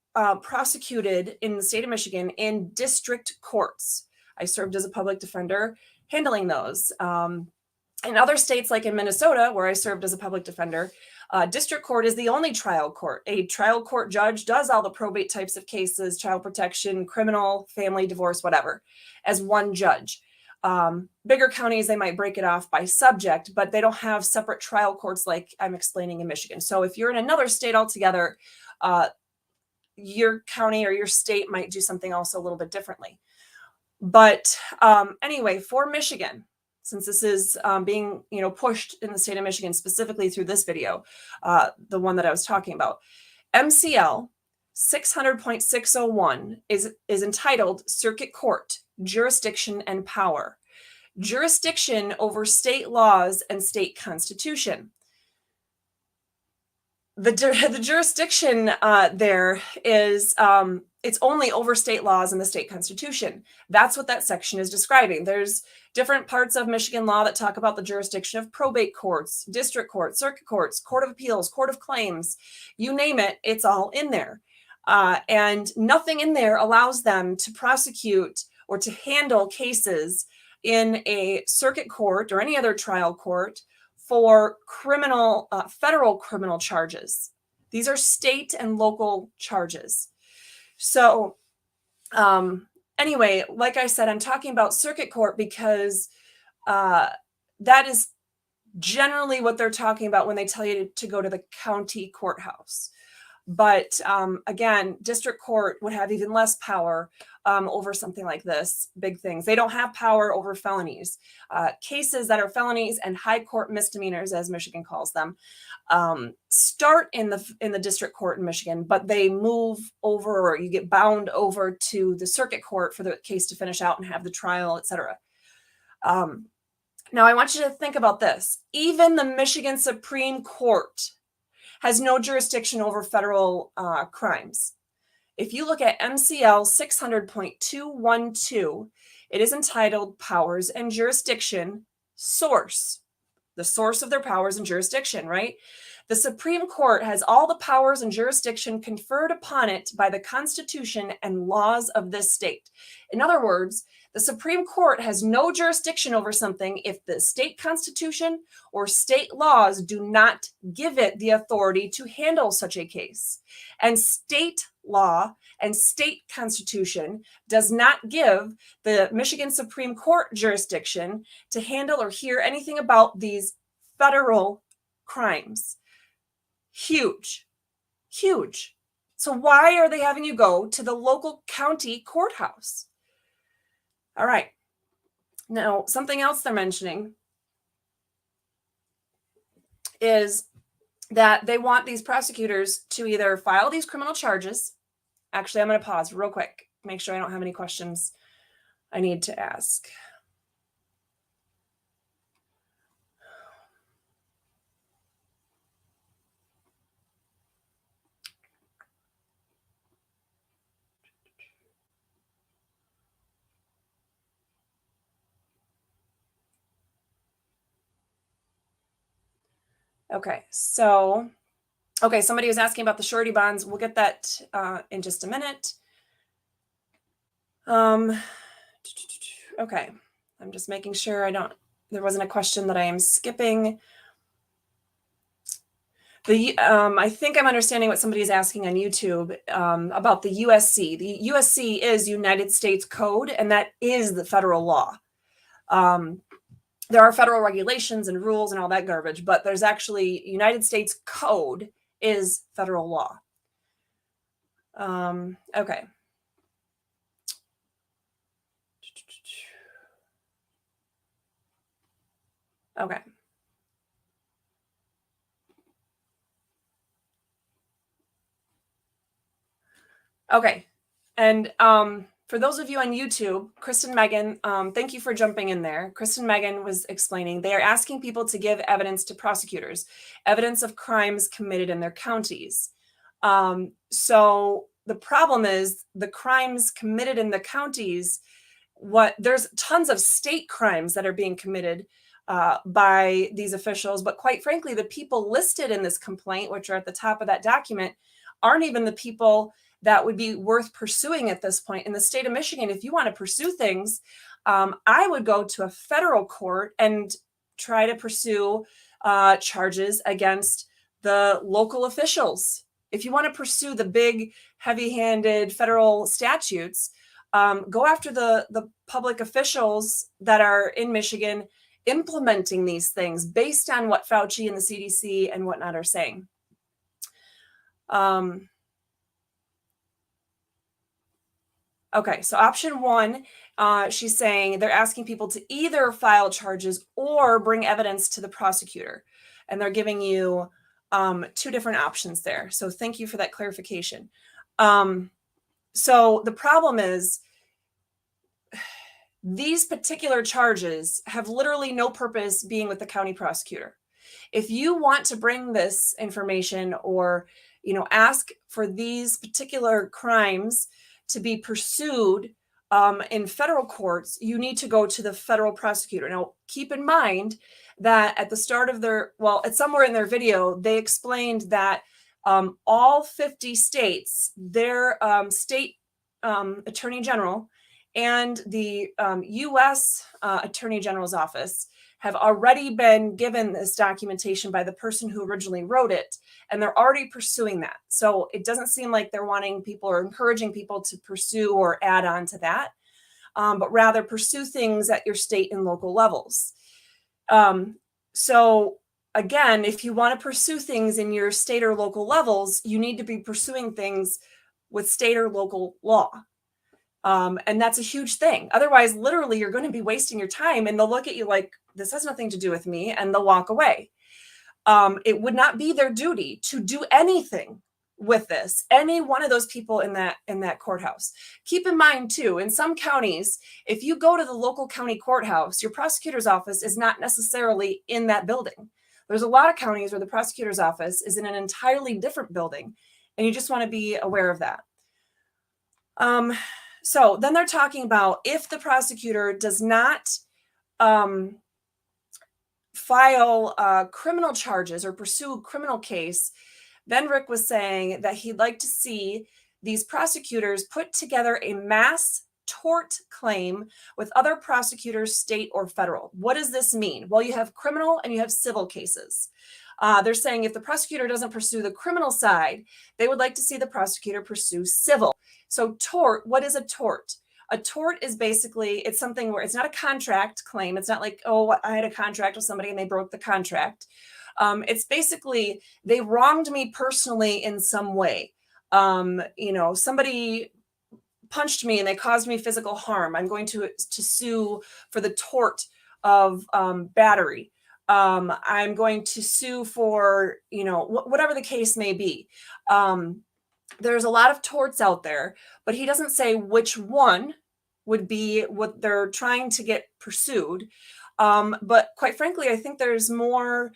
prosecuted in the state of Michigan in district courts. I served as a public defender handling those. In other states, like in Minnesota, where I served as a public defender, district court is the only trial court. A trial court judge does all the probate types of cases, child protection, criminal, family, divorce, whatever, as one judge. Bigger counties, they might break it off by subject, but they don't have separate trial courts like I'm explaining in Michigan. So if you're in another state altogether, your county or your state might do something else a little bit differently. But anyway, for Michigan, since this is being pushed in the state of Michigan specifically through this video, the one that I was talking about, MCL 600.601 is entitled Circuit Court, Jurisdiction and Power. Jurisdiction over state laws and state constitution. The jurisdiction there is, it's only over state laws and the state constitution. That's what that section is describing. There's different parts of Michigan law that talk about the jurisdiction of probate courts, district courts, circuit courts, court of appeals, court of claims, you name it, it's all in there. And nothing in there allows them to prosecute or to handle cases in a circuit court or any other trial court for criminal, federal criminal charges. These are state and local charges. So anyway, like I said, I'm talking about circuit court because that is generally what they're talking about when they tell you to go to the county courthouse. But again, district court would have even less power over something like this, big things. They don't have power over felonies. Cases that are felonies and high court misdemeanors, as Michigan calls them, start in the district court in Michigan, but they move over, or you get bound over to the circuit court for the case to finish out and have the trial, etc. Now, I want you to think about this. Even the Michigan Supreme Court has no jurisdiction over federal crimes. If you look at MCL 600.212, it is entitled Powers and Jurisdiction Source, the source of their powers and jurisdiction, right? The Supreme Court has all the powers and jurisdiction conferred upon it by the Constitution and laws of this state. In other words, the Supreme Court has no jurisdiction over something if the state constitution or state laws do not give it the authority to handle such a case. And state law and state constitution does not give the Michigan Supreme Court jurisdiction to handle or hear anything about these federal crimes. Huge, huge. So why are they having you go to the local county courthouse? All right. Now, something else they're mentioning is that they want these prosecutors to either file these criminal charges. Actually, I'm going to pause real quick, make sure I don't have any questions I need to ask. Okay, so, okay, somebody was asking about the surety bonds. We'll get that in just a minute. Okay, I'm just making sure there wasn't a question that I am skipping. I think I'm understanding what somebody is asking on YouTube about the USC. The USC is United States Code, and that is the federal law. There are federal regulations and rules and all that garbage, but there's actually United States Code is federal law. Okay. Okay. Okay. And for those of you on YouTube, Kristen Megan, thank you for jumping in there. Kristen Megan was explaining they are asking people to give evidence to prosecutors, evidence of crimes committed in their counties. So the problem is the crimes committed in the counties, there's tons of state crimes that are being committed by these officials, but quite frankly, the people listed in this complaint, which are at the top of that document, aren't even the people that would be worth pursuing at this point. In the state of Michigan, if you want to pursue things, I would go to a federal court and try to pursue charges against the local officials. If you want to pursue the big, heavy-handed federal statutes, go after the public officials that are in Michigan implementing these things based on what Fauci and the CDC and whatnot are saying. Okay, so option one, she's saying they're asking people to either file charges or bring evidence to the prosecutor. And they're giving you two different options there. So thank you for that clarification. So the problem is these particular charges have literally no purpose being with the county prosecutor. If you want to bring this information or, ask for these particular crimes to be pursued in federal courts, you need to go to the federal prosecutor. Now, keep in mind that at the start of it's somewhere in their video, they explained that all 50 states, their state attorney general and the U.S. Attorney General's office have already been given this documentation by the person who originally wrote it, and they're already pursuing that. So it doesn't seem like they're wanting people or encouraging people to pursue or add on to that, but rather pursue things at your state and local levels. So again, if you want to pursue things in your state or local levels, you need to be pursuing things with state or local law. And that's a huge thing. Otherwise, literally, you're going to be wasting your time and they'll look at you like, this has nothing to do with me, and they'll walk away. It would not be their duty to do anything with this, any one of those people in that courthouse. Keep in mind, too, in some counties, if you go to the local county courthouse, your prosecutor's office is not necessarily in that building. There's a lot of counties where the prosecutor's office is in an entirely different building, and you just want to be aware of that. So then they're talking about if the prosecutor does not file criminal charges or pursue a criminal case, then Rick was saying that he'd like to see these prosecutors put together a mass tort claim with other prosecutors, state or federal. What does this mean? Well, you have criminal and you have civil cases. They're saying if the prosecutor doesn't pursue the criminal side, they would like to see the prosecutor pursue civil. So tort, what is a tort? A tort is basically, it's something where it's not a contract claim. It's not like, oh, I had a contract with somebody and they broke the contract. It's basically, they wronged me personally in some way. Somebody punched me and they caused me physical harm. I'm going to sue for the tort of battery. I'm going to sue for, whatever the case may be. There's a lot of torts out there, but he doesn't say which one would be what they're trying to get pursued. But quite frankly, I think there's some more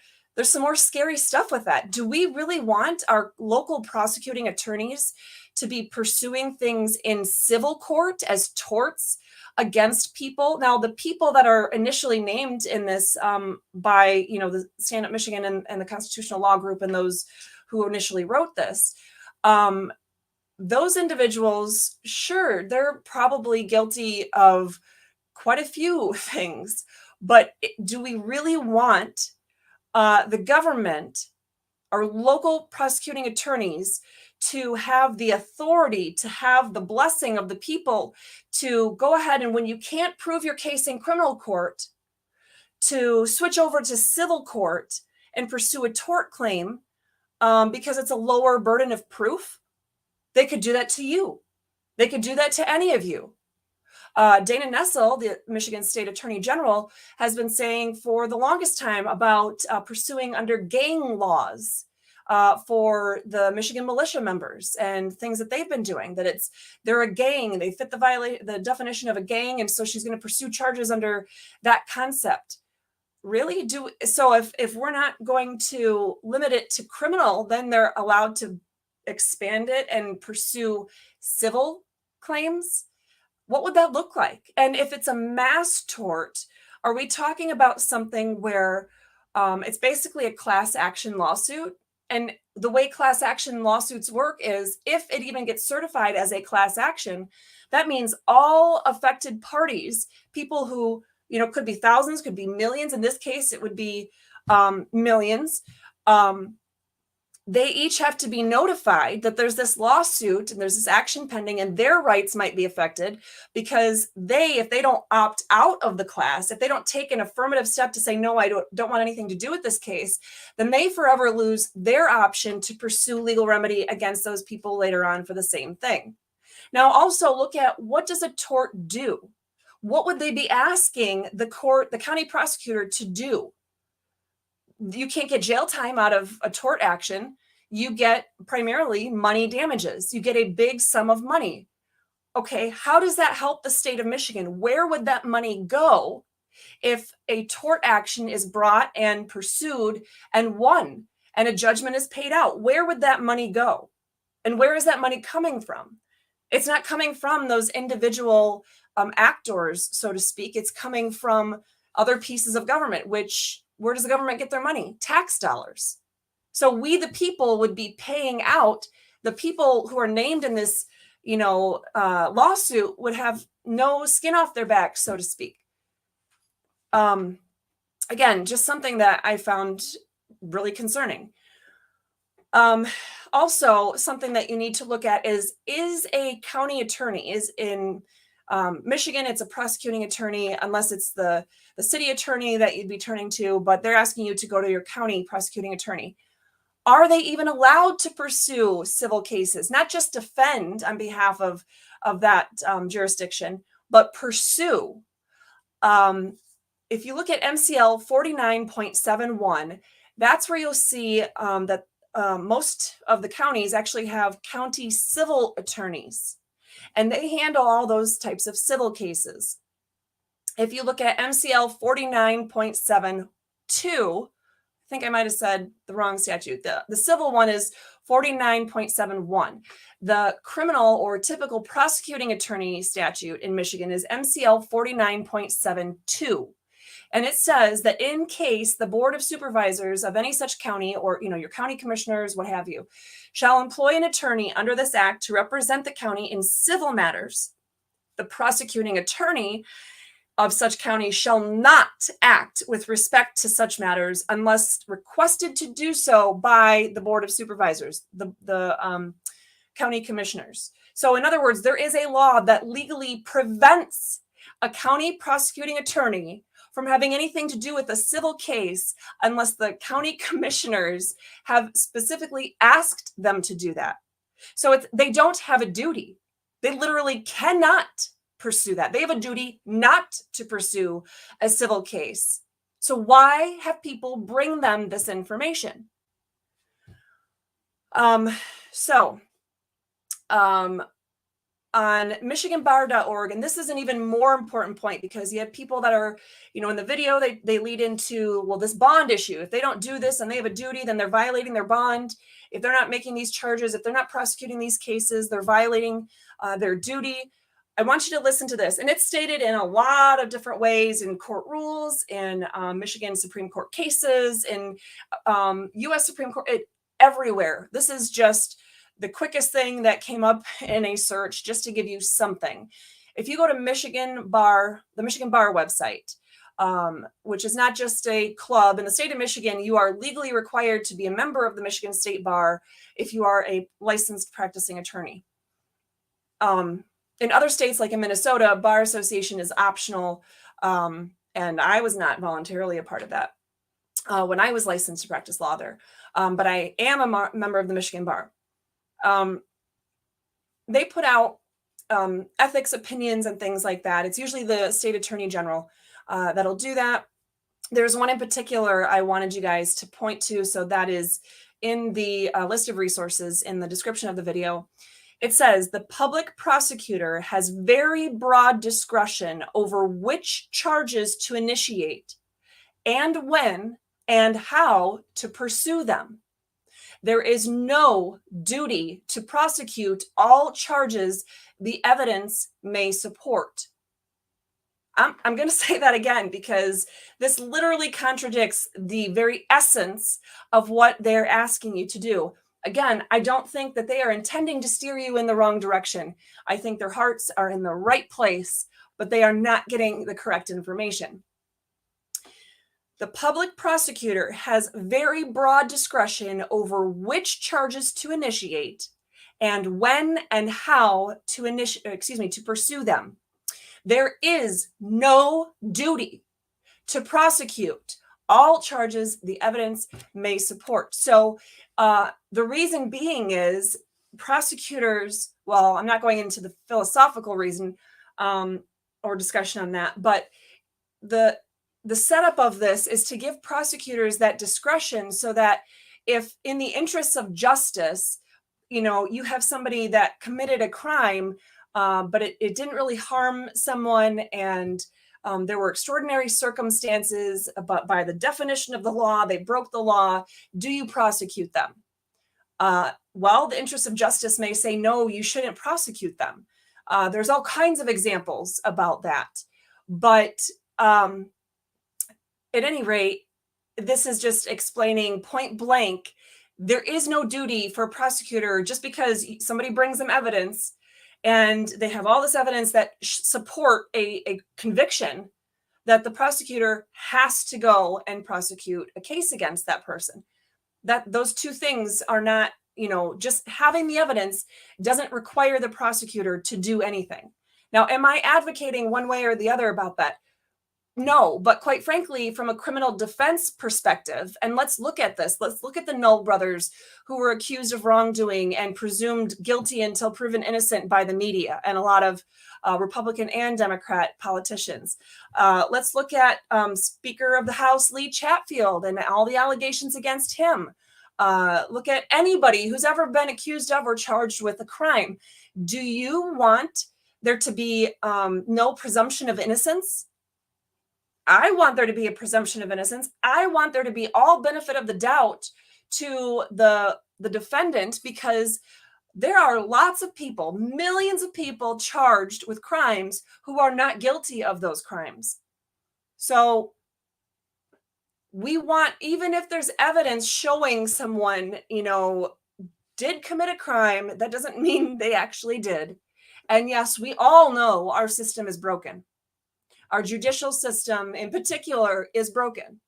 scary stuff with that. Do we really want our local prosecuting attorneys to be pursuing things in civil court as torts against people. Now, the people that are initially named in this by, the Stand Up Michigan and the Constitutional Law Group and those who initially wrote this, those individuals, sure, they're probably guilty of quite a few things, but do we really want the government or local prosecuting attorneys to have the authority, to have the blessing of the people to go ahead and, when you can't prove your case in criminal court, to switch over to civil court and pursue a tort claim because it's a lower burden of proof? They could do that to you. They could do that to any of you. Dana Nessel, the Michigan State Attorney General, has been saying for the longest time about pursuing under gang laws for the Michigan militia members and things that they've been doing, that they're a gang, they fit the definition of a gang, and so she's going to pursue charges under that concept. Really? So if we're not going to limit it to criminal, then they're allowed to expand it and pursue civil claims? What would that look like? And if it's a mass tort, are we talking about something where it's basically a class action lawsuit? And the way class action lawsuits work is, if it even gets certified as a class action, that means all affected parties, people who, could be thousands, could be millions. In this case, it would be millions. They each have to be notified that there's this lawsuit and there's this action pending, and their rights might be affected because if they don't opt out of the class, if they don't take an affirmative step to say, no, I don't want anything to do with this case, then they forever lose their option to pursue legal remedy against those people later on for the same thing. Now, also look at, what does a tort do? What would they be asking the county prosecutor to do? You can't get jail time out of a tort action. You get primarily money damages. You get a big sum of money. Okay, how does that help the state of Michigan? Where would that money go if a tort action is brought and pursued and won and a judgment is paid out? Where would that money go? And where is that money coming from? It's not coming from those individual actors, so to speak. It's coming from other pieces of government, where does the government get their money? Tax dollars. So we, the people, would be paying out. The people who are named in this, lawsuit would have no skin off their back, so to speak. Again, just something that I found really concerning. Also, something that you need to look at is a county attorney, in Michigan, it's a prosecuting attorney, unless it's the city attorney that you'd be turning to, but they're asking you to go to your county prosecuting attorney. Are they even allowed to pursue civil cases, not just defend on behalf of that jurisdiction, but pursue? If you look at MCL 49.71, that's where you'll see that most of the counties actually have county civil attorneys, and they handle all those types of civil cases. If you look at MCL 49.72, I think I might have said the wrong statute. The civil one is 49.71. The criminal or typical prosecuting attorney statute in Michigan is MCL 49.72. And it says that in case the Board of Supervisors of any such county, or your county commissioners, what have you, shall employ an attorney under this act to represent the county in civil matters, the prosecuting attorney of such county shall not act with respect to such matters unless requested to do so by the Board of Supervisors, the county commissioners. So in other words, there is a law that legally prevents a county prosecuting attorney from having anything to do with a civil case unless the county commissioners have specifically asked them to do that. So they don't have a duty. They literally cannot pursue that. They have a duty not to pursue a civil case. So why have people bring them this information? on michiganbar.org, and this is an even more important point because you have people that are, in the video, they lead into, well, this bond issue. If they don't do this and they have a duty, then they're violating their bond. If they're not making these charges, if they're not prosecuting these cases, they're violating their duty. I want you to listen to this. And it's stated in a lot of different ways in court rules, in Michigan Supreme Court cases, in U.S. Supreme Court, everywhere. This is just the quickest thing that came up in a search, just to give you something. If you go to the Michigan Bar website, which is not just a club in the state of Michigan, you are legally required to be a member of the Michigan State Bar if you are a licensed practicing attorney. In other states, like in Minnesota, bar association is optional, and I was not voluntarily a part of that when I was licensed to practice law there. But I am a member of the Michigan Bar. They put out ethics opinions and things like that. It's usually the state attorney general that'll do that. There's one in particular I wanted you guys to point to, so that is in the list of resources in the description of the video. It says the public prosecutor has very broad discretion over which charges to initiate and when and how to pursue them. There is no duty to prosecute all charges the evidence may support. I'm going to say that again because this literally contradicts the very essence of what they're asking you to do. Again, I don't think that they are intending to steer you in the wrong direction. I think their hearts are in the right place, but they are not getting the correct information. The public prosecutor has very broad discretion over which charges to initiate and when and how to pursue them. There is no duty to prosecute all charges the evidence may support. So the reason being is prosecutors, well, I'm not going into the philosophical reason or discussion on that, but the setup of this is to give prosecutors that discretion so that if in the interests of justice, you have somebody that committed a crime, but it didn't really harm someone, and there were extraordinary circumstances, but by the definition of the law, they broke the law. Do you prosecute them? Well, the interests of justice may say, no, you shouldn't prosecute them. There's all kinds of examples about that. But at any rate, this is just explaining point blank, there is no duty for a prosecutor just because somebody brings them evidence and they have all this evidence that support a conviction, that the prosecutor has to go and prosecute a case against that person. That those two things are not, just having the evidence doesn't require the prosecutor to do anything. Now, am I advocating one way or the other about that? No, but quite frankly, from a criminal defense perspective, and let's look at this. Let's look at the Knoll brothers who were accused of wrongdoing and presumed guilty until proven innocent by the media and a lot of Republican and Democrat politicians. Let's look at Speaker of the House Lee Chatfield and all the allegations against him. Look at anybody who's ever been accused of or charged with a crime. Do you want there to be no presumption of innocence? I want there to be a presumption of innocence. I want there to be all benefit of the doubt to the defendant, because there are lots of people, millions of people charged with crimes who are not guilty of those crimes. So we want, even if there's evidence showing someone, did commit a crime, that doesn't mean they actually did. And yes, we all know our system is broken. Our judicial system in particular is broken.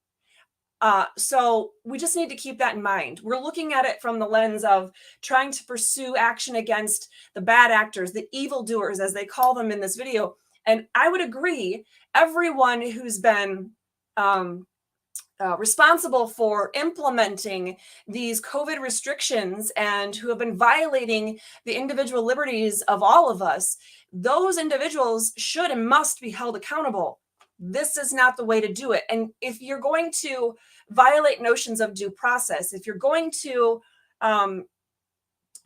So we just need to keep that in mind. We're looking at it from the lens of trying to pursue action against the bad actors, the evildoers, as they call them in this video. And I would agree, everyone who's been responsible for implementing these COVID restrictions and who have been violating the individual liberties of all of us, those individuals should and must be held accountable. This is not the way to do it. And if you're going to violate notions of due process, if you're going to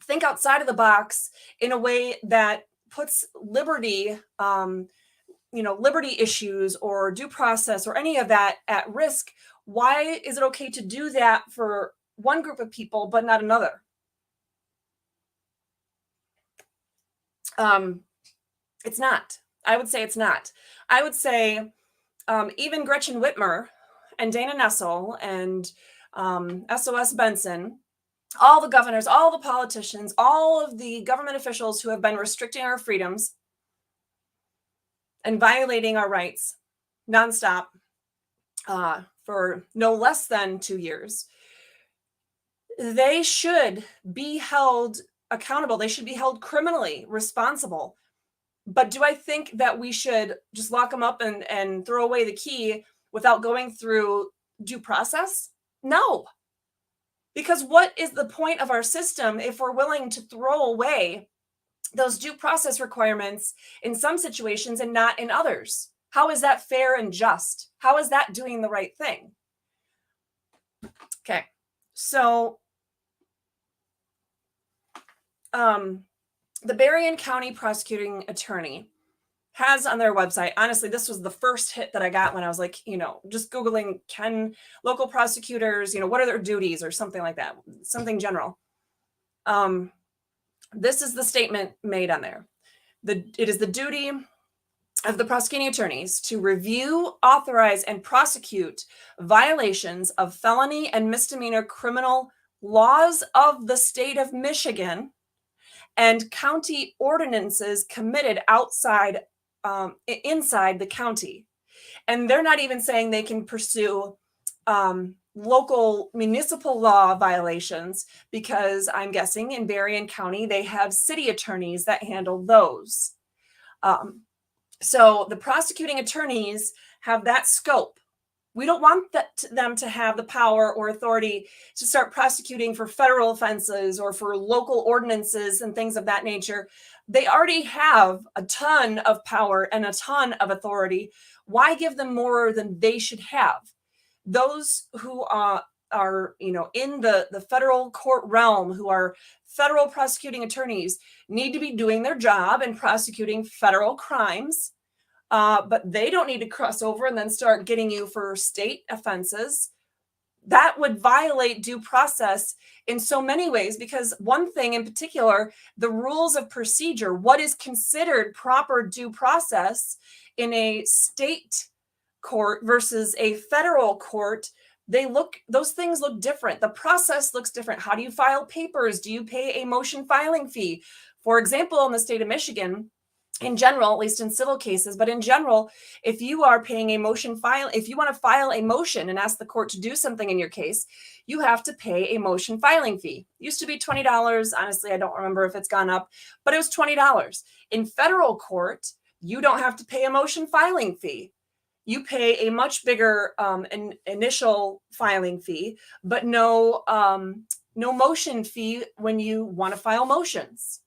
think outside of the box in a way that puts liberty, liberty issues or due process or any of that at risk, why is it okay to do that for one group of people but not another? It's not. I would say it's not. I would say even Gretchen Whitmer and Dana Nessel and SOS Benson, all the governors, all the politicians, all of the government officials who have been restricting our freedoms and violating our rights nonstop for no less than 2 years, they should be held accountable. They should be held criminally responsible. But do I think that we should just lock them up and throw away the key without going through due process? No. Because what is the point of our system if we're willing to throw away those due process requirements in some situations and not in others? How is that fair and just? How is that doing the right thing? Okay, so the Berrien County Prosecuting Attorney has on their website, honestly, this was the first hit that I got when I was like, just Googling, can local prosecutors, what are their duties or something like that, something general. This is the statement made on there. It is the duty of the prosecuting attorneys to review, authorize, and prosecute violations of felony and misdemeanor criminal laws of the state of Michigan and county ordinances committed inside the county. And they're not even saying they can pursue local municipal law violations, because I'm guessing in Berrien County, they have city attorneys that handle those. So the prosecuting attorneys have that scope. We don't want them to have the power or authority to start prosecuting for federal offenses or for local ordinances and things of that nature. They already have a ton of power and a ton of authority. Why give them more than they should have? Those who are in the federal court realm, who are federal prosecuting attorneys, need to be doing their job and prosecuting federal crimes. But they don't need to cross over and then start getting you for state offenses. That would violate due process in so many ways, because one thing in particular, the rules of procedure, what is considered proper due process in a state court versus a federal court, those things look different. The process looks different. How do you file papers? Do you pay a motion filing fee? For example, in the state of Michigan, in general, at least in civil cases, but in general, if you are paying a motion if you want to file a motion and ask the court to do something in your case, you have to pay a motion filing fee. It used to be $20. Honestly, I don't remember if it's gone up, but it was $20. In federal court, you don't have to pay a motion filing fee. You pay a much bigger initial filing fee, but no motion fee when you want to file motions.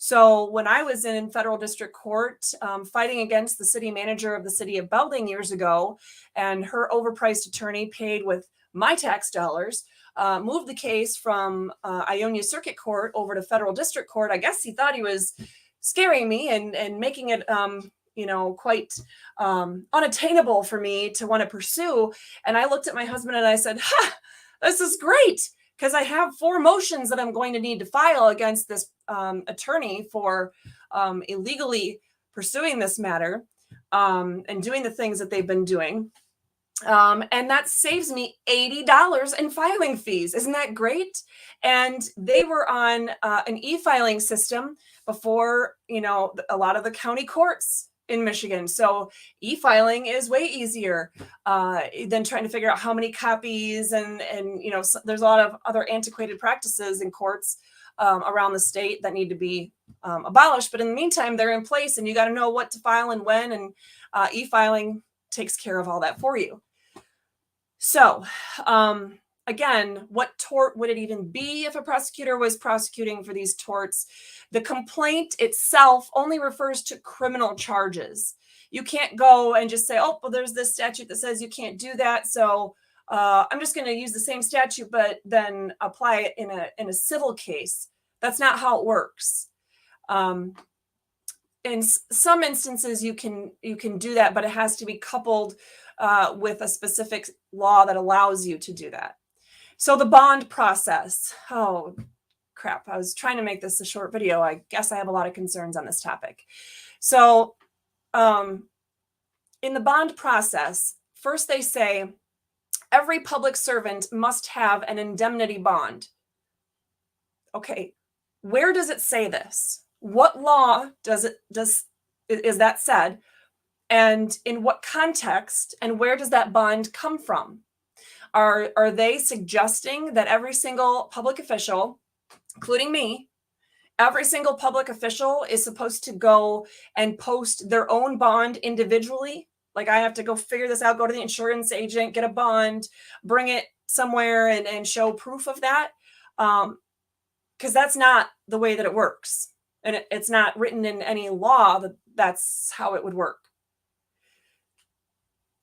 So when I was in federal district court fighting against the city manager of the city of Belding years ago, and her overpriced attorney paid with my tax dollars, moved the case from Ionia Circuit Court over to federal district court, I guess he thought he was scaring me and making it quite unattainable for me to want to pursue. And I looked at my husband and I said, this is great, because I have 4 motions that I'm going to need to file against this attorney for illegally pursuing this matter and doing the things that they've been doing. And that saves me $80 in filing fees. Isn't that great? And they were on an e-filing system before, a lot of the county courts in Michigan. So e-filing is way easier than trying to figure out how many copies and there's a lot of other antiquated practices in courts around the state that need to be abolished. But in the meantime, they're in place, and you got to know what to file and when, and e-filing takes care of all that for you. So again, what tort would it even be if a prosecutor was prosecuting for these torts? The complaint itself only refers to criminal charges. You can't go and just say, oh, well, there's this statute that says you can't do that, so I'm just going to use the same statute, but then apply it in a civil case. That's not how it works. in some instances you can do that, but it has to be coupled with a specific law that allows you to do that. So the bond process. Oh, crap. I was trying to make this a short video. I guess I have a lot of concerns on this topic. So in the bond process, first they say every public servant must have an indemnity bond. Okay, where does it say this? What law is that said? And in what context, and where does that bond come from? Are they suggesting that every single public official, including me, every single public official is supposed to go and post their own bond individually? Like I have to go figure this out, go to the insurance agent, get a bond, bring it somewhere and show proof of that? Because that's not the way that it works. And it's not written in any law that that's how it would work.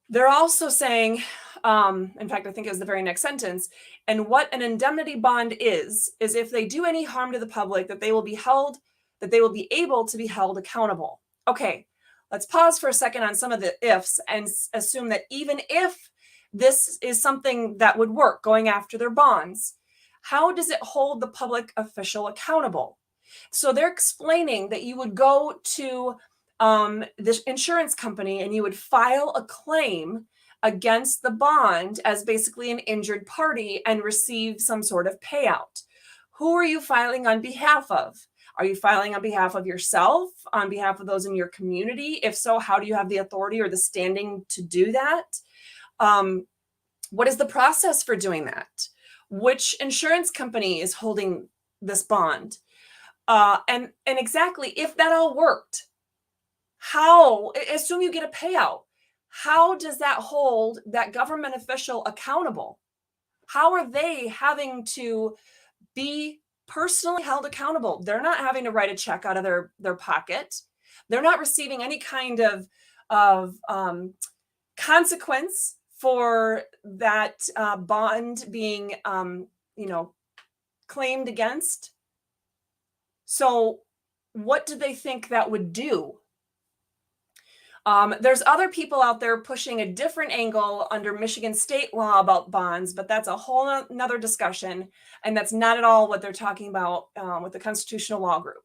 They're also saying, in fact, I think it was the very next sentence, and what an indemnity bond is if they do any harm to the public, that they will be able to be held accountable. Okay, let's pause for a second on some of the ifs and assume that even if this is something that would work, going after their bonds, how does it hold the public official accountable? So they're explaining that you would go to this insurance company and you would file a claim against the bond as basically an injured party and receive some sort of payout. Who are you filing on behalf of? Are you filing on behalf of yourself, on behalf of those in your community? If so, how do you have the authority or the standing to do that? What is the process for doing that? Which insurance company is holding this bond? And exactly, if that all worked, how, assume you get a payout, how does that hold that government official accountable? How are they having to be personally held accountable? They're not having to write a check out of their pocket. They're not receiving any kind of consequence for that bond being, claimed against. So what do they think that would do? There's other people out there pushing a different angle under Michigan state law about bonds, but that's a whole nother discussion. And that's not at all what they're talking about with the constitutional law group.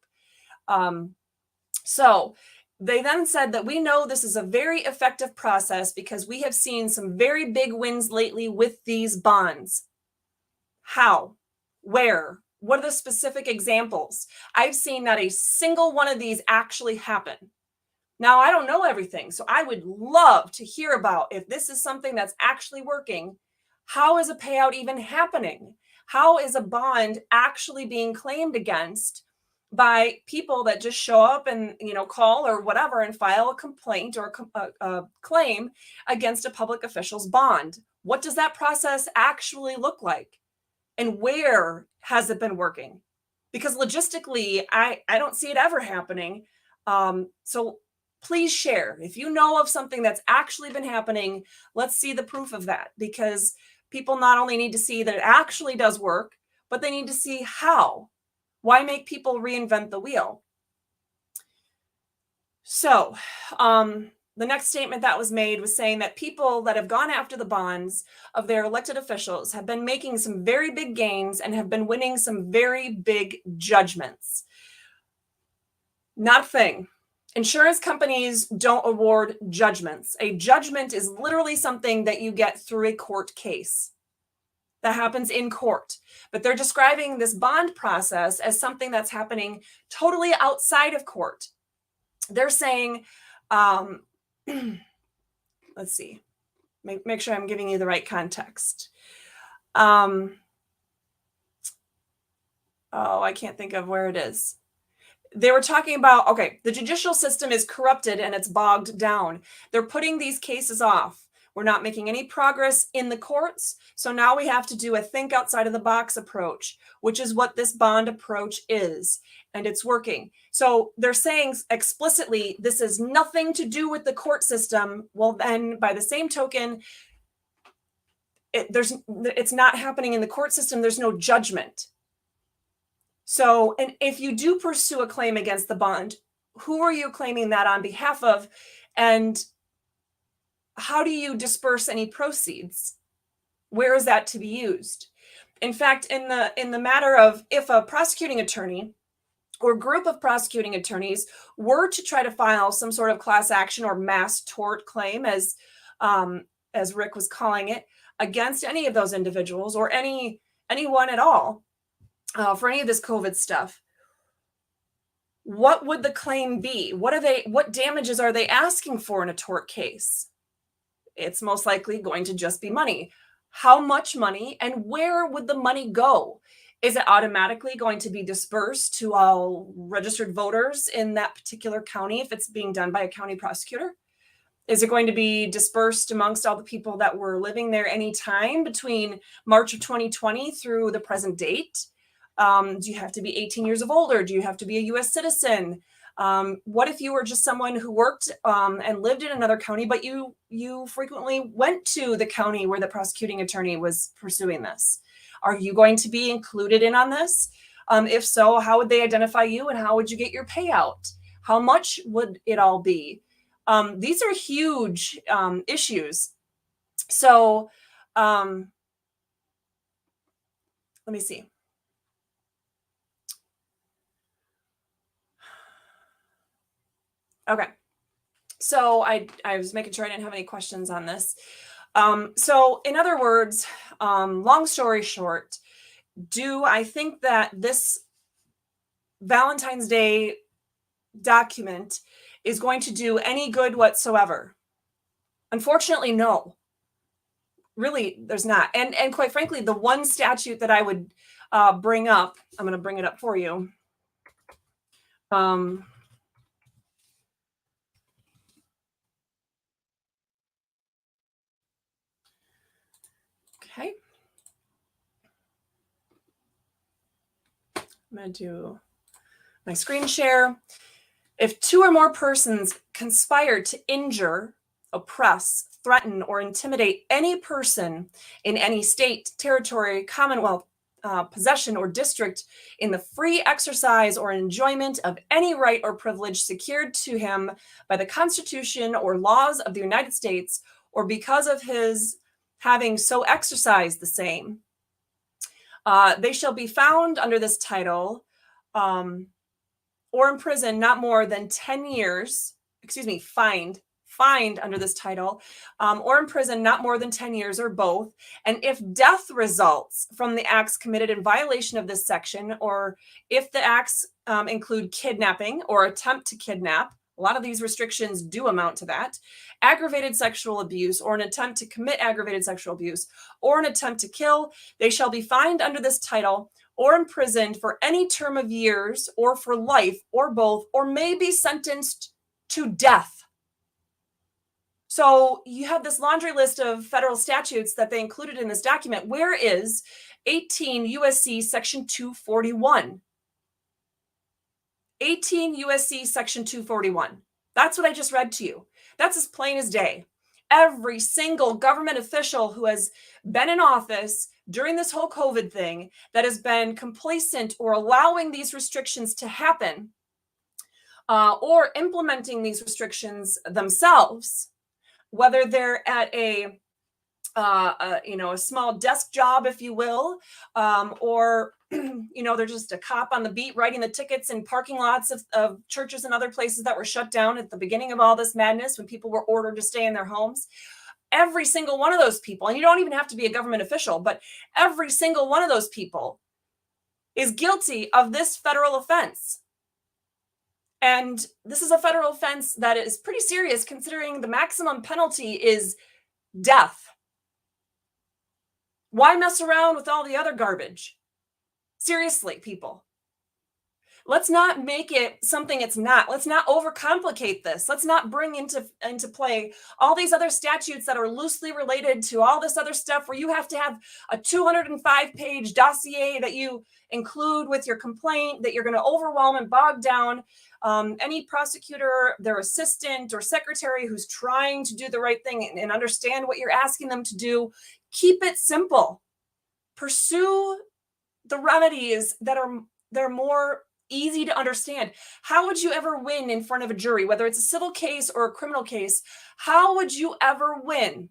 So they then said that we know this is a very effective process because we have seen some very big wins lately with these bonds. How? Where? What are the specific examples? I've seen not a single one of these actually happen. Now, I don't know everything, so I would love to hear about if this is something that's actually working. How is a payout even happening? How is a bond actually being claimed against by people that just show up and call or whatever and file a complaint or a claim against a public official's bond? What does that process actually look like? And where has it been working? Because logistically, I don't see it ever happening. So please share. If you know of something that's actually been happening, let's see the proof of that, because people not only need to see that it actually does work, but they need to see how. Why make people reinvent the wheel? So the next statement that was made was saying that people that have gone after the bonds of their elected officials have been making some very big gains and have been winning some very big judgments. Not a thing. Insurance companies don't award judgments. A judgment is literally something that you get through a court case. That happens in court. But they're describing this bond process as something that's happening totally outside of court. They're saying, let's see, make sure I'm giving you the right context. Oh, I can't think of where it is. They were talking about, okay, the judicial system is corrupted and it's bogged down. They're putting these cases off. We're not making any progress in the courts. So now we have to do a think outside of the box approach, which is what this bond approach is. And it's working. So they're saying explicitly, this has nothing to do with the court system. Well, then by the same token, it's not happening in the court system. There's no judgment. So, and if you do pursue a claim against the bond, Who are you claiming that on behalf of? And how do you disperse any proceeds? Where is that to be used? In fact, in the matter of if a prosecuting attorney or group of prosecuting attorneys were to try to file some sort of class action or mass tort claim, as Rick was calling it, against any of those individuals or anyone at all for any of this COVID stuff, what would the claim be? What damages are they asking for in a tort case? It's most likely going to just be money. How much money and where would the money go? Is it automatically going to be dispersed to all registered voters in that particular county if it's being done by a county prosecutor? Is it going to be dispersed amongst all the people that were living there any time between March of 2020 through the present date? Do you have to be 18 years of older? Do you have to be a U.S. citizen? What if you were just someone who worked and lived in another county, but you frequently went to the county where the prosecuting attorney was pursuing this? Are you going to be included in on this? If so, how would they identify you and how would you get your payout? How much would it all be? These are huge issues. So let me see. Okay. So I was making sure I didn't have any questions on this. So in other words, long story short, do I think that this Valentine's Day document is going to do any good whatsoever? Unfortunately, no. Really, there's not. And quite frankly, the one statute that I would bring up, I'm going to bring it up for you. Okay. I'm going to do my screen share. If two or more persons conspire to injure, oppress, threaten, or intimidate any person in any state, territory, commonwealth, possession, or district in the free exercise or enjoyment of any right or privilege secured to him by the Constitution or laws of the United States, or because of his having so exercised the same, they shall be found under this title or in prison not more than 10 years, fined under this title, or in prison not more than 10 years or both. And if death results from the acts committed in violation of this section, or if the acts include kidnapping or attempt to kidnap, a lot of these restrictions do amount to that, aggravated sexual abuse or an attempt to commit aggravated sexual abuse or an attempt to kill, they shall be fined under this title or imprisoned for any term of years or for life or both, or may be sentenced to death. So you have this laundry list of federal statutes that they included in this document. Where is 18 U.S.C. Section 241? 18 U.S.C. Section 241. That's what I just read to you. That's as plain as day. Every single government official who has been in office during this whole COVID thing that has been complacent or allowing these restrictions to happen or implementing these restrictions themselves, whether they're at a small desk job, if you will, or they're just a cop on the beat writing the tickets in parking lots of churches and other places that were shut down at the beginning of all this madness when people were ordered to stay in their homes. Every single one of those people, and you don't even have to be a government official, but every single one of those people is guilty of this federal offense. And this is a federal offense that is pretty serious, considering the maximum penalty is death. Why mess around with all the other garbage? Seriously, people. Let's not make it something it's not. Let's not overcomplicate this. Let's not bring into play all these other statutes that are loosely related to all this other stuff where you have to have a 205-page dossier that you include with your complaint that you're going to overwhelm and bog down any prosecutor, their assistant or secretary who's trying to do the right thing and understand what you're asking them to do. Keep it simple. Pursue the remedies that are more easy to understand. How would you ever win in front of a jury, whether it's a civil case or a criminal case? How would you ever win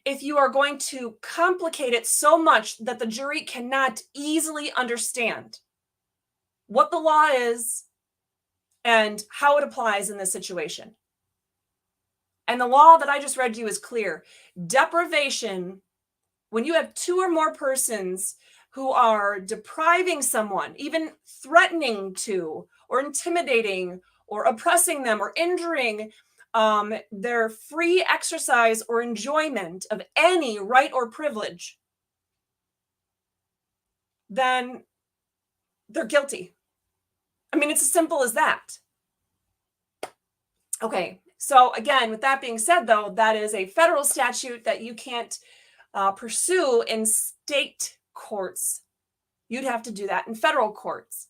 if you are going to complicate it so much that the jury cannot easily understand what the law is and how it applies in this situation? And the law that I just read to you is clear. Deprivation, when you have two or more persons who are depriving someone, even threatening to, or intimidating, or oppressing them, or injuring their free exercise or enjoyment of any right or privilege, then they're guilty. I mean, it's as simple as that. Okay, so again, with that being said, though, that is a federal statute that you can't pursue in state courts. You'd have to do that in federal courts,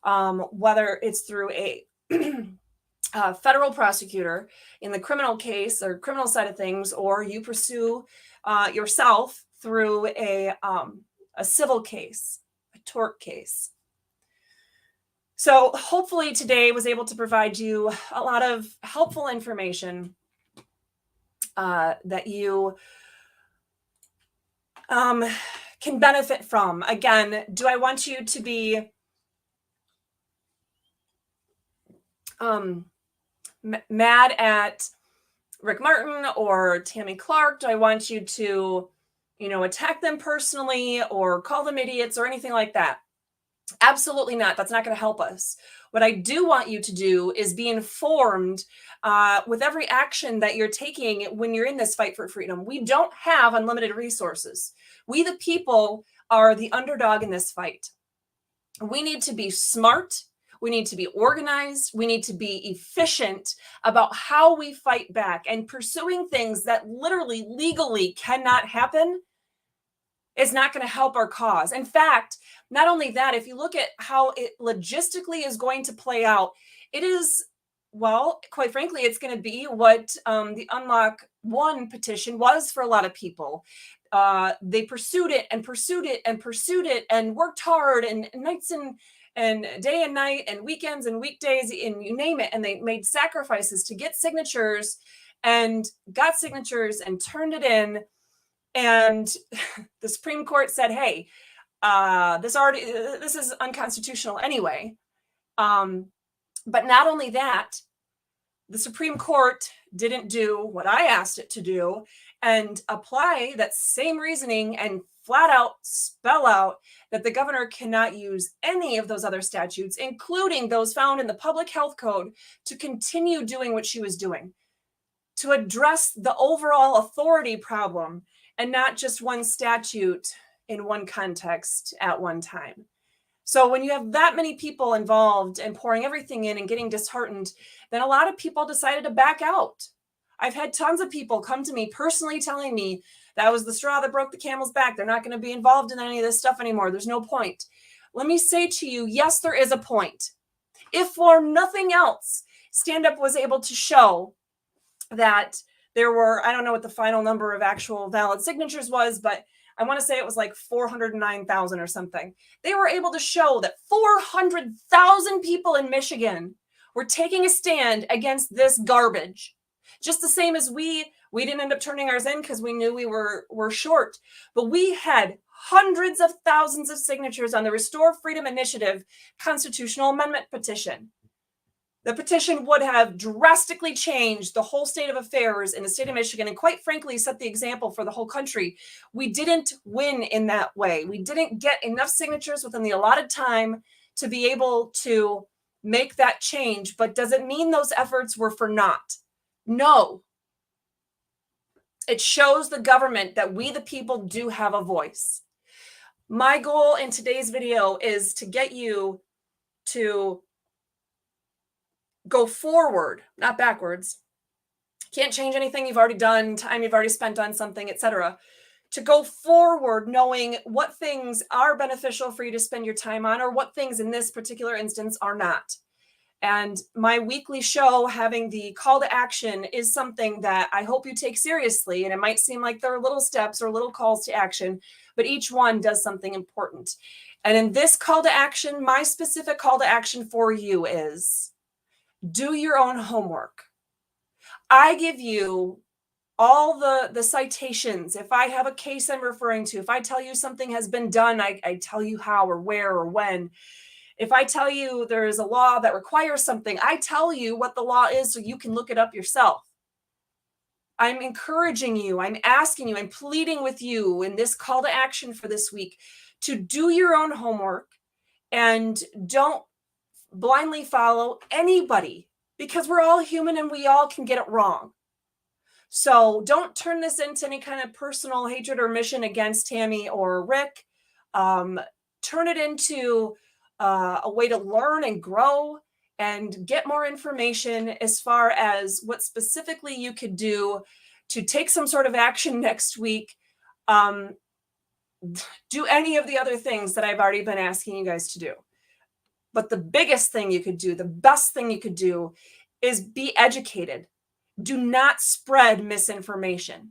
whether it's through a federal prosecutor in the criminal case or criminal side of things, or you pursue yourself through a civil case, a tort case. So hopefully today was able to provide you a lot of helpful information that you can benefit from. Again, do I want you to be mad at Rick Martin or Tammy Clark? Do I want you to, attack them personally or call them idiots or anything like that? Absolutely not. That's not going to help us. What I do want you to do is be informed with every action that you're taking when you're in this fight for freedom. We don't have unlimited resources. We, the people, are the underdog in this fight. We need to be smart. We need to be organized. We need to be efficient about how we fight back, and pursuing things that literally legally cannot happen is not going to help our cause. In fact, not only that, if you look at how it logistically is going to play out, it is, well, quite frankly, it's going to be what the Unlock 1 petition was for a lot of people. They pursued it and pursued it and pursued it and worked hard and nights and day and night and weekends and weekdays and you name it. And they made sacrifices to get signatures and got signatures and turned it in. And the Supreme Court said, hey, this is unconstitutional anyway. But not only that, the Supreme Court didn't do what I asked it to do and apply that same reasoning and flat out spell out that the governor cannot use any of those other statutes, including those found in the Public Health Code, to continue doing what she was doing, to address the overall authority problem and not just one statute in one context at one time. So when you have that many people involved and pouring everything in and getting disheartened, then a lot of people decided to back out. I've had tons of people come to me personally telling me that was the straw that broke the camel's back. They're not going to be involved in any of this stuff anymore. There's no point. Let me say to you, yes, there is a point. If for nothing else, Stand Up was able to show that there were, I don't know what the final number of actual valid signatures was, but I want to say it was like 409,000 or something. They were able to show that 400,000 people in Michigan were taking a stand against this garbage. Just the same as we didn't end up turning ours in because we knew we were short. But we had hundreds of thousands of signatures on the Restore Freedom Initiative constitutional amendment petition. The petition would have drastically changed the whole state of affairs in the state of Michigan and quite frankly set the example for the whole country. We didn't win in that way. We didn't get enough signatures within the allotted time to be able to make that change. But does it mean those efforts were for naught? No. It shows the government that we, the people, do have a voice. My goal in today's video is to get you to go forward, not backwards. Can't change anything you've already done, time you've already spent on something, etc. To go forward knowing what things are beneficial for you to spend your time on or what things in this particular instance are not. And my weekly show having the call to action is something that I hope you take seriously. And it might seem like there are little steps or little calls to action, but each one does something important. And in this call to action, my specific call to action for you is do your own homework. I give you all the citations. If I have a case I'm referring to, if I tell you something has been done, I tell you how or where or when. If I tell you there is a law that requires something, I tell you what the law is so you can look it up yourself. I'm encouraging you, I'm asking you, I'm pleading with you in this call to action for this week to do your own homework and don't blindly follow anybody, because we're all human and we all can get it wrong. So don't turn this into any kind of personal hatred or mission against Tammy or Rick. Turn it into a way to learn and grow and get more information as far as what specifically you could do to take some sort of action next week. Do any of the other things that I've already been asking you guys to do. But the biggest thing you could do, the best thing you could do, is be educated. Do not spread misinformation.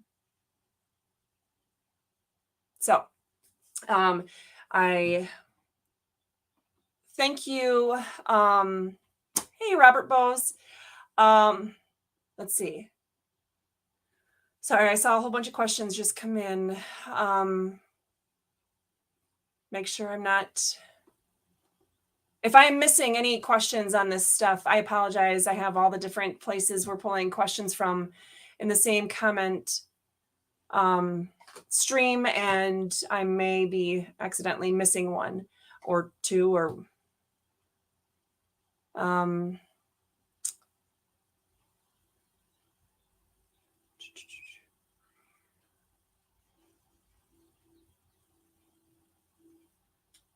So, I thank you. Hey, Robert Bose. Let's see. Sorry, I saw a whole bunch of questions just come in. Make sure I'm not... If I'm missing any questions on this stuff, I apologize. I have all the different places we're pulling questions from in the same comment stream, and I may be accidentally missing one or two or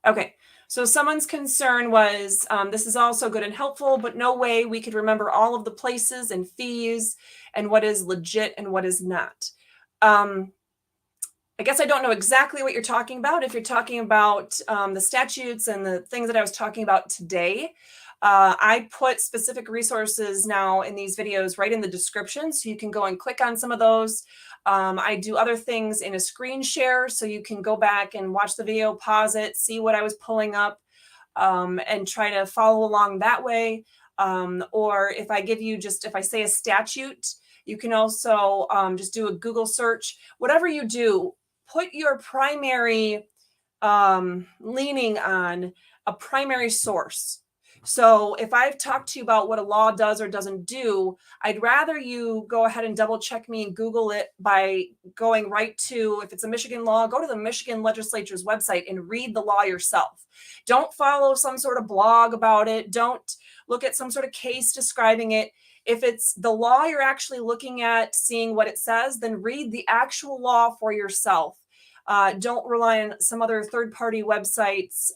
okay. So someone's concern was, this is also good and helpful, but no way we could remember all of the places and fees and what is legit and what is not. I guess I don't know exactly what you're talking about. If you're talking about the statutes and the things that I was talking about today, I put specific resources now in these videos right in the description, so you can go and click on some of those. I do other things in a screen share, so you can go back and watch the video, pause it, see what I was pulling up, and try to follow along that way. Or if I give you just, if I say a statute, you can also just do a Google search. Whatever you do, put your primary leaning on a primary source. So if I've talked to you about what a law does or doesn't do, I'd rather you go ahead and double check me and Google it by going right to, if it's a Michigan law, go to the Michigan legislature's website and read the law yourself. Don't follow some sort of blog about it. Don't look at some sort of case describing it. If it's the law you're actually looking at, seeing what it says, then read the actual law for yourself. Don't rely on some other third-party websites,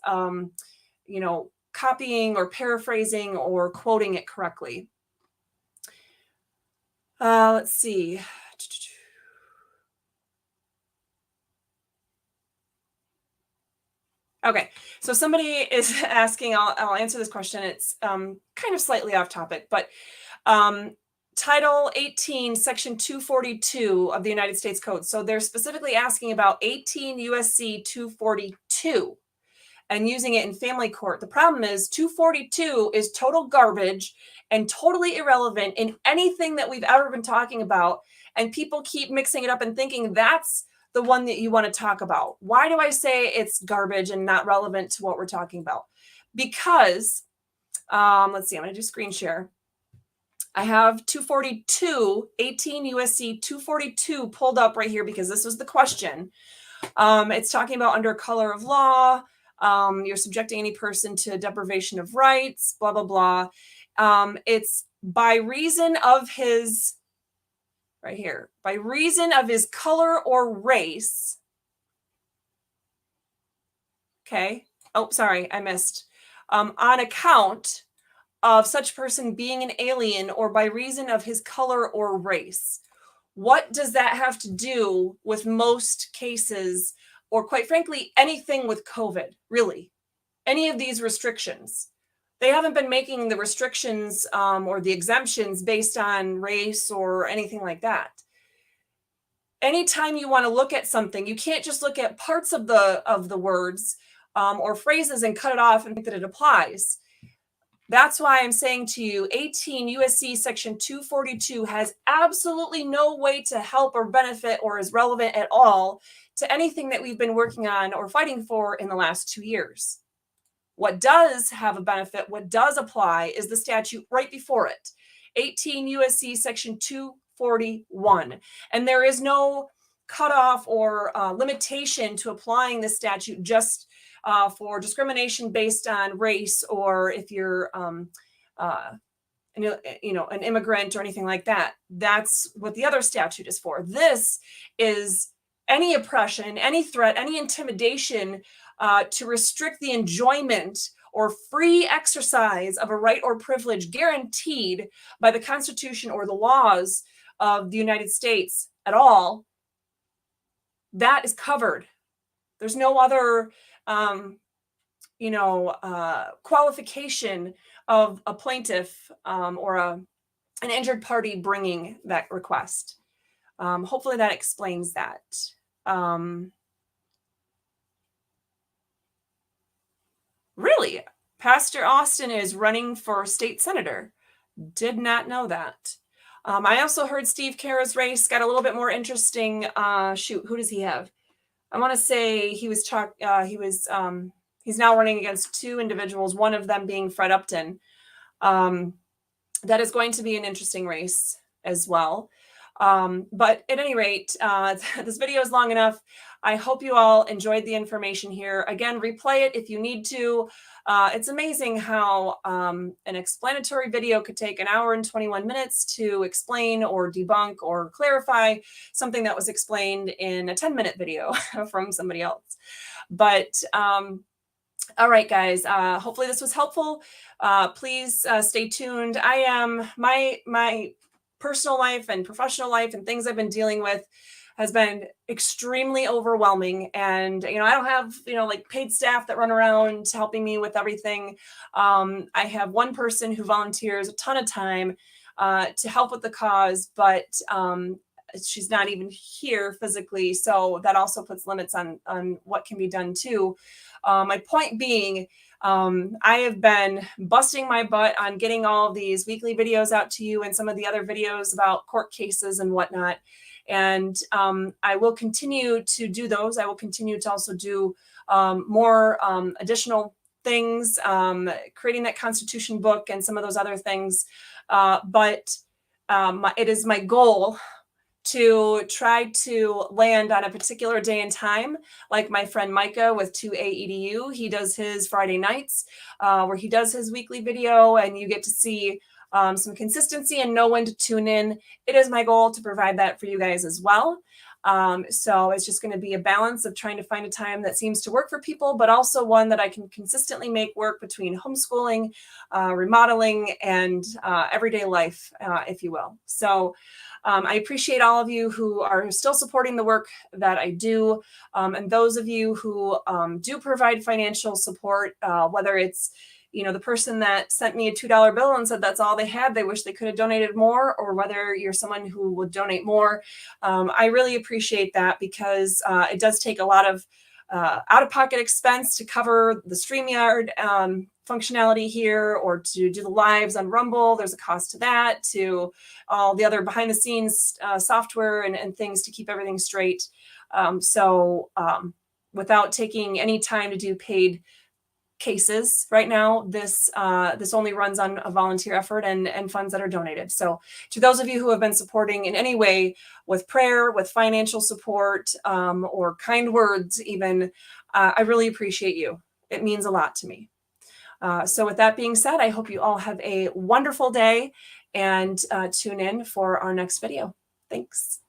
copying or paraphrasing or quoting it correctly. Let's see. Okay, so somebody is asking, I'll answer this question. It's kind of slightly off topic, but Title 18, Section 242 of the United States Code. So they're specifically asking about 18 USC 242 and using it in family court. The problem is 242 is total garbage and totally irrelevant in anything that we've ever been talking about. And people keep mixing it up and thinking that's the one that you want to talk about. Why do I say it's garbage and not relevant to what we're talking about? Because, let's see, I'm going to do screen share. I have 242, 18 USC 242 pulled up right here because this was the question. It's talking about under color of law, you're subjecting any person to deprivation of rights, blah, blah, blah. It's by reason of his, right here, by reason of his color or race. Okay. Oh, sorry, I missed. On account of such person being an alien or by reason of his color or race. What does that have to do with most cases, or quite frankly, anything with COVID, really? Any of these restrictions? They haven't been making the restrictions or the exemptions based on race or anything like that. Anytime you want to look at something, you can't just look at parts of the words. or phrases and cut it off and think that it applies. That's why I'm saying to you, 18 U.S.C. Section 242 has absolutely no way to help or benefit or is relevant at all to anything that we've been working on or fighting for in the last 2 years. What does have a benefit, what does apply, is the statute right before it, 18 U.S.C. Section 241. And there is no cutoff or limitation to applying this statute just for discrimination based on race, or if you're an immigrant or anything like that. That's what the other statute is for. This is any oppression, any threat, any intimidation to restrict the enjoyment or free exercise of a right or privilege guaranteed by the Constitution or the laws of the United States at all. That is covered. There's no other qualification of a plaintiff or an injured party bringing that request. Hopefully that explains that. Really, Pastor Austin is running for state senator. Did not know that. I also heard Steve Carra's race got a little bit more interesting. Who does he have? I want to say he's now running against two individuals, one of them being Fred Upton. That is going to be an interesting race as well. But at any rate, this video is long enough. I hope you all enjoyed the information here. Again, replay it if you need to. It's amazing how an explanatory video could take an hour and 21 minutes to explain or debunk or clarify something that was explained in a 10-minute video from somebody else. But all right, guys, hopefully this was helpful. Please stay tuned. I am my personal life and professional life and things I've been dealing with has been extremely overwhelming. And, I don't have, like paid staff that run around helping me with everything. I have one person who volunteers a ton of time to help with the cause, but she's not even here physically. So that also puts limits on what can be done too. My point being, I have been busting my butt on getting all these weekly videos out to you and some of the other videos about court cases and whatnot. And I will continue to do those. I will continue to also do more additional things, creating that Constitution book and some of those other things. But it is my goal to try to land on a particular day and time, like my friend Micah with 2A-EDU. He does his Friday nights where he does his weekly video, and you get to see some consistency and know when to tune in. It is my goal to provide that for you guys as well. So it's just going to be a balance of trying to find a time that seems to work for people, but also one that I can consistently make work between homeschooling, remodeling, and everyday life, if you will. So I appreciate all of you who are still supporting the work that I do. And those of you who do provide financial support, whether it's the person that sent me a $2 bill and said that's all they had, they wish they could have donated more, or whether you're someone who would donate more. I really appreciate that, because it does take a lot of out-of-pocket expense to cover the StreamYard functionality here, or to do the lives on Rumble. There's a cost to that, to all the other behind-the-scenes software and things to keep everything straight. Without taking any time to do paid cases right now, this only runs on a volunteer effort and funds that are donated. So to those of you who have been supporting in any way, with prayer, with financial support, or kind words even, I really appreciate you. It means a lot to me. So with that being said, I hope you all have a wonderful day, and tune in for our next video. Thanks.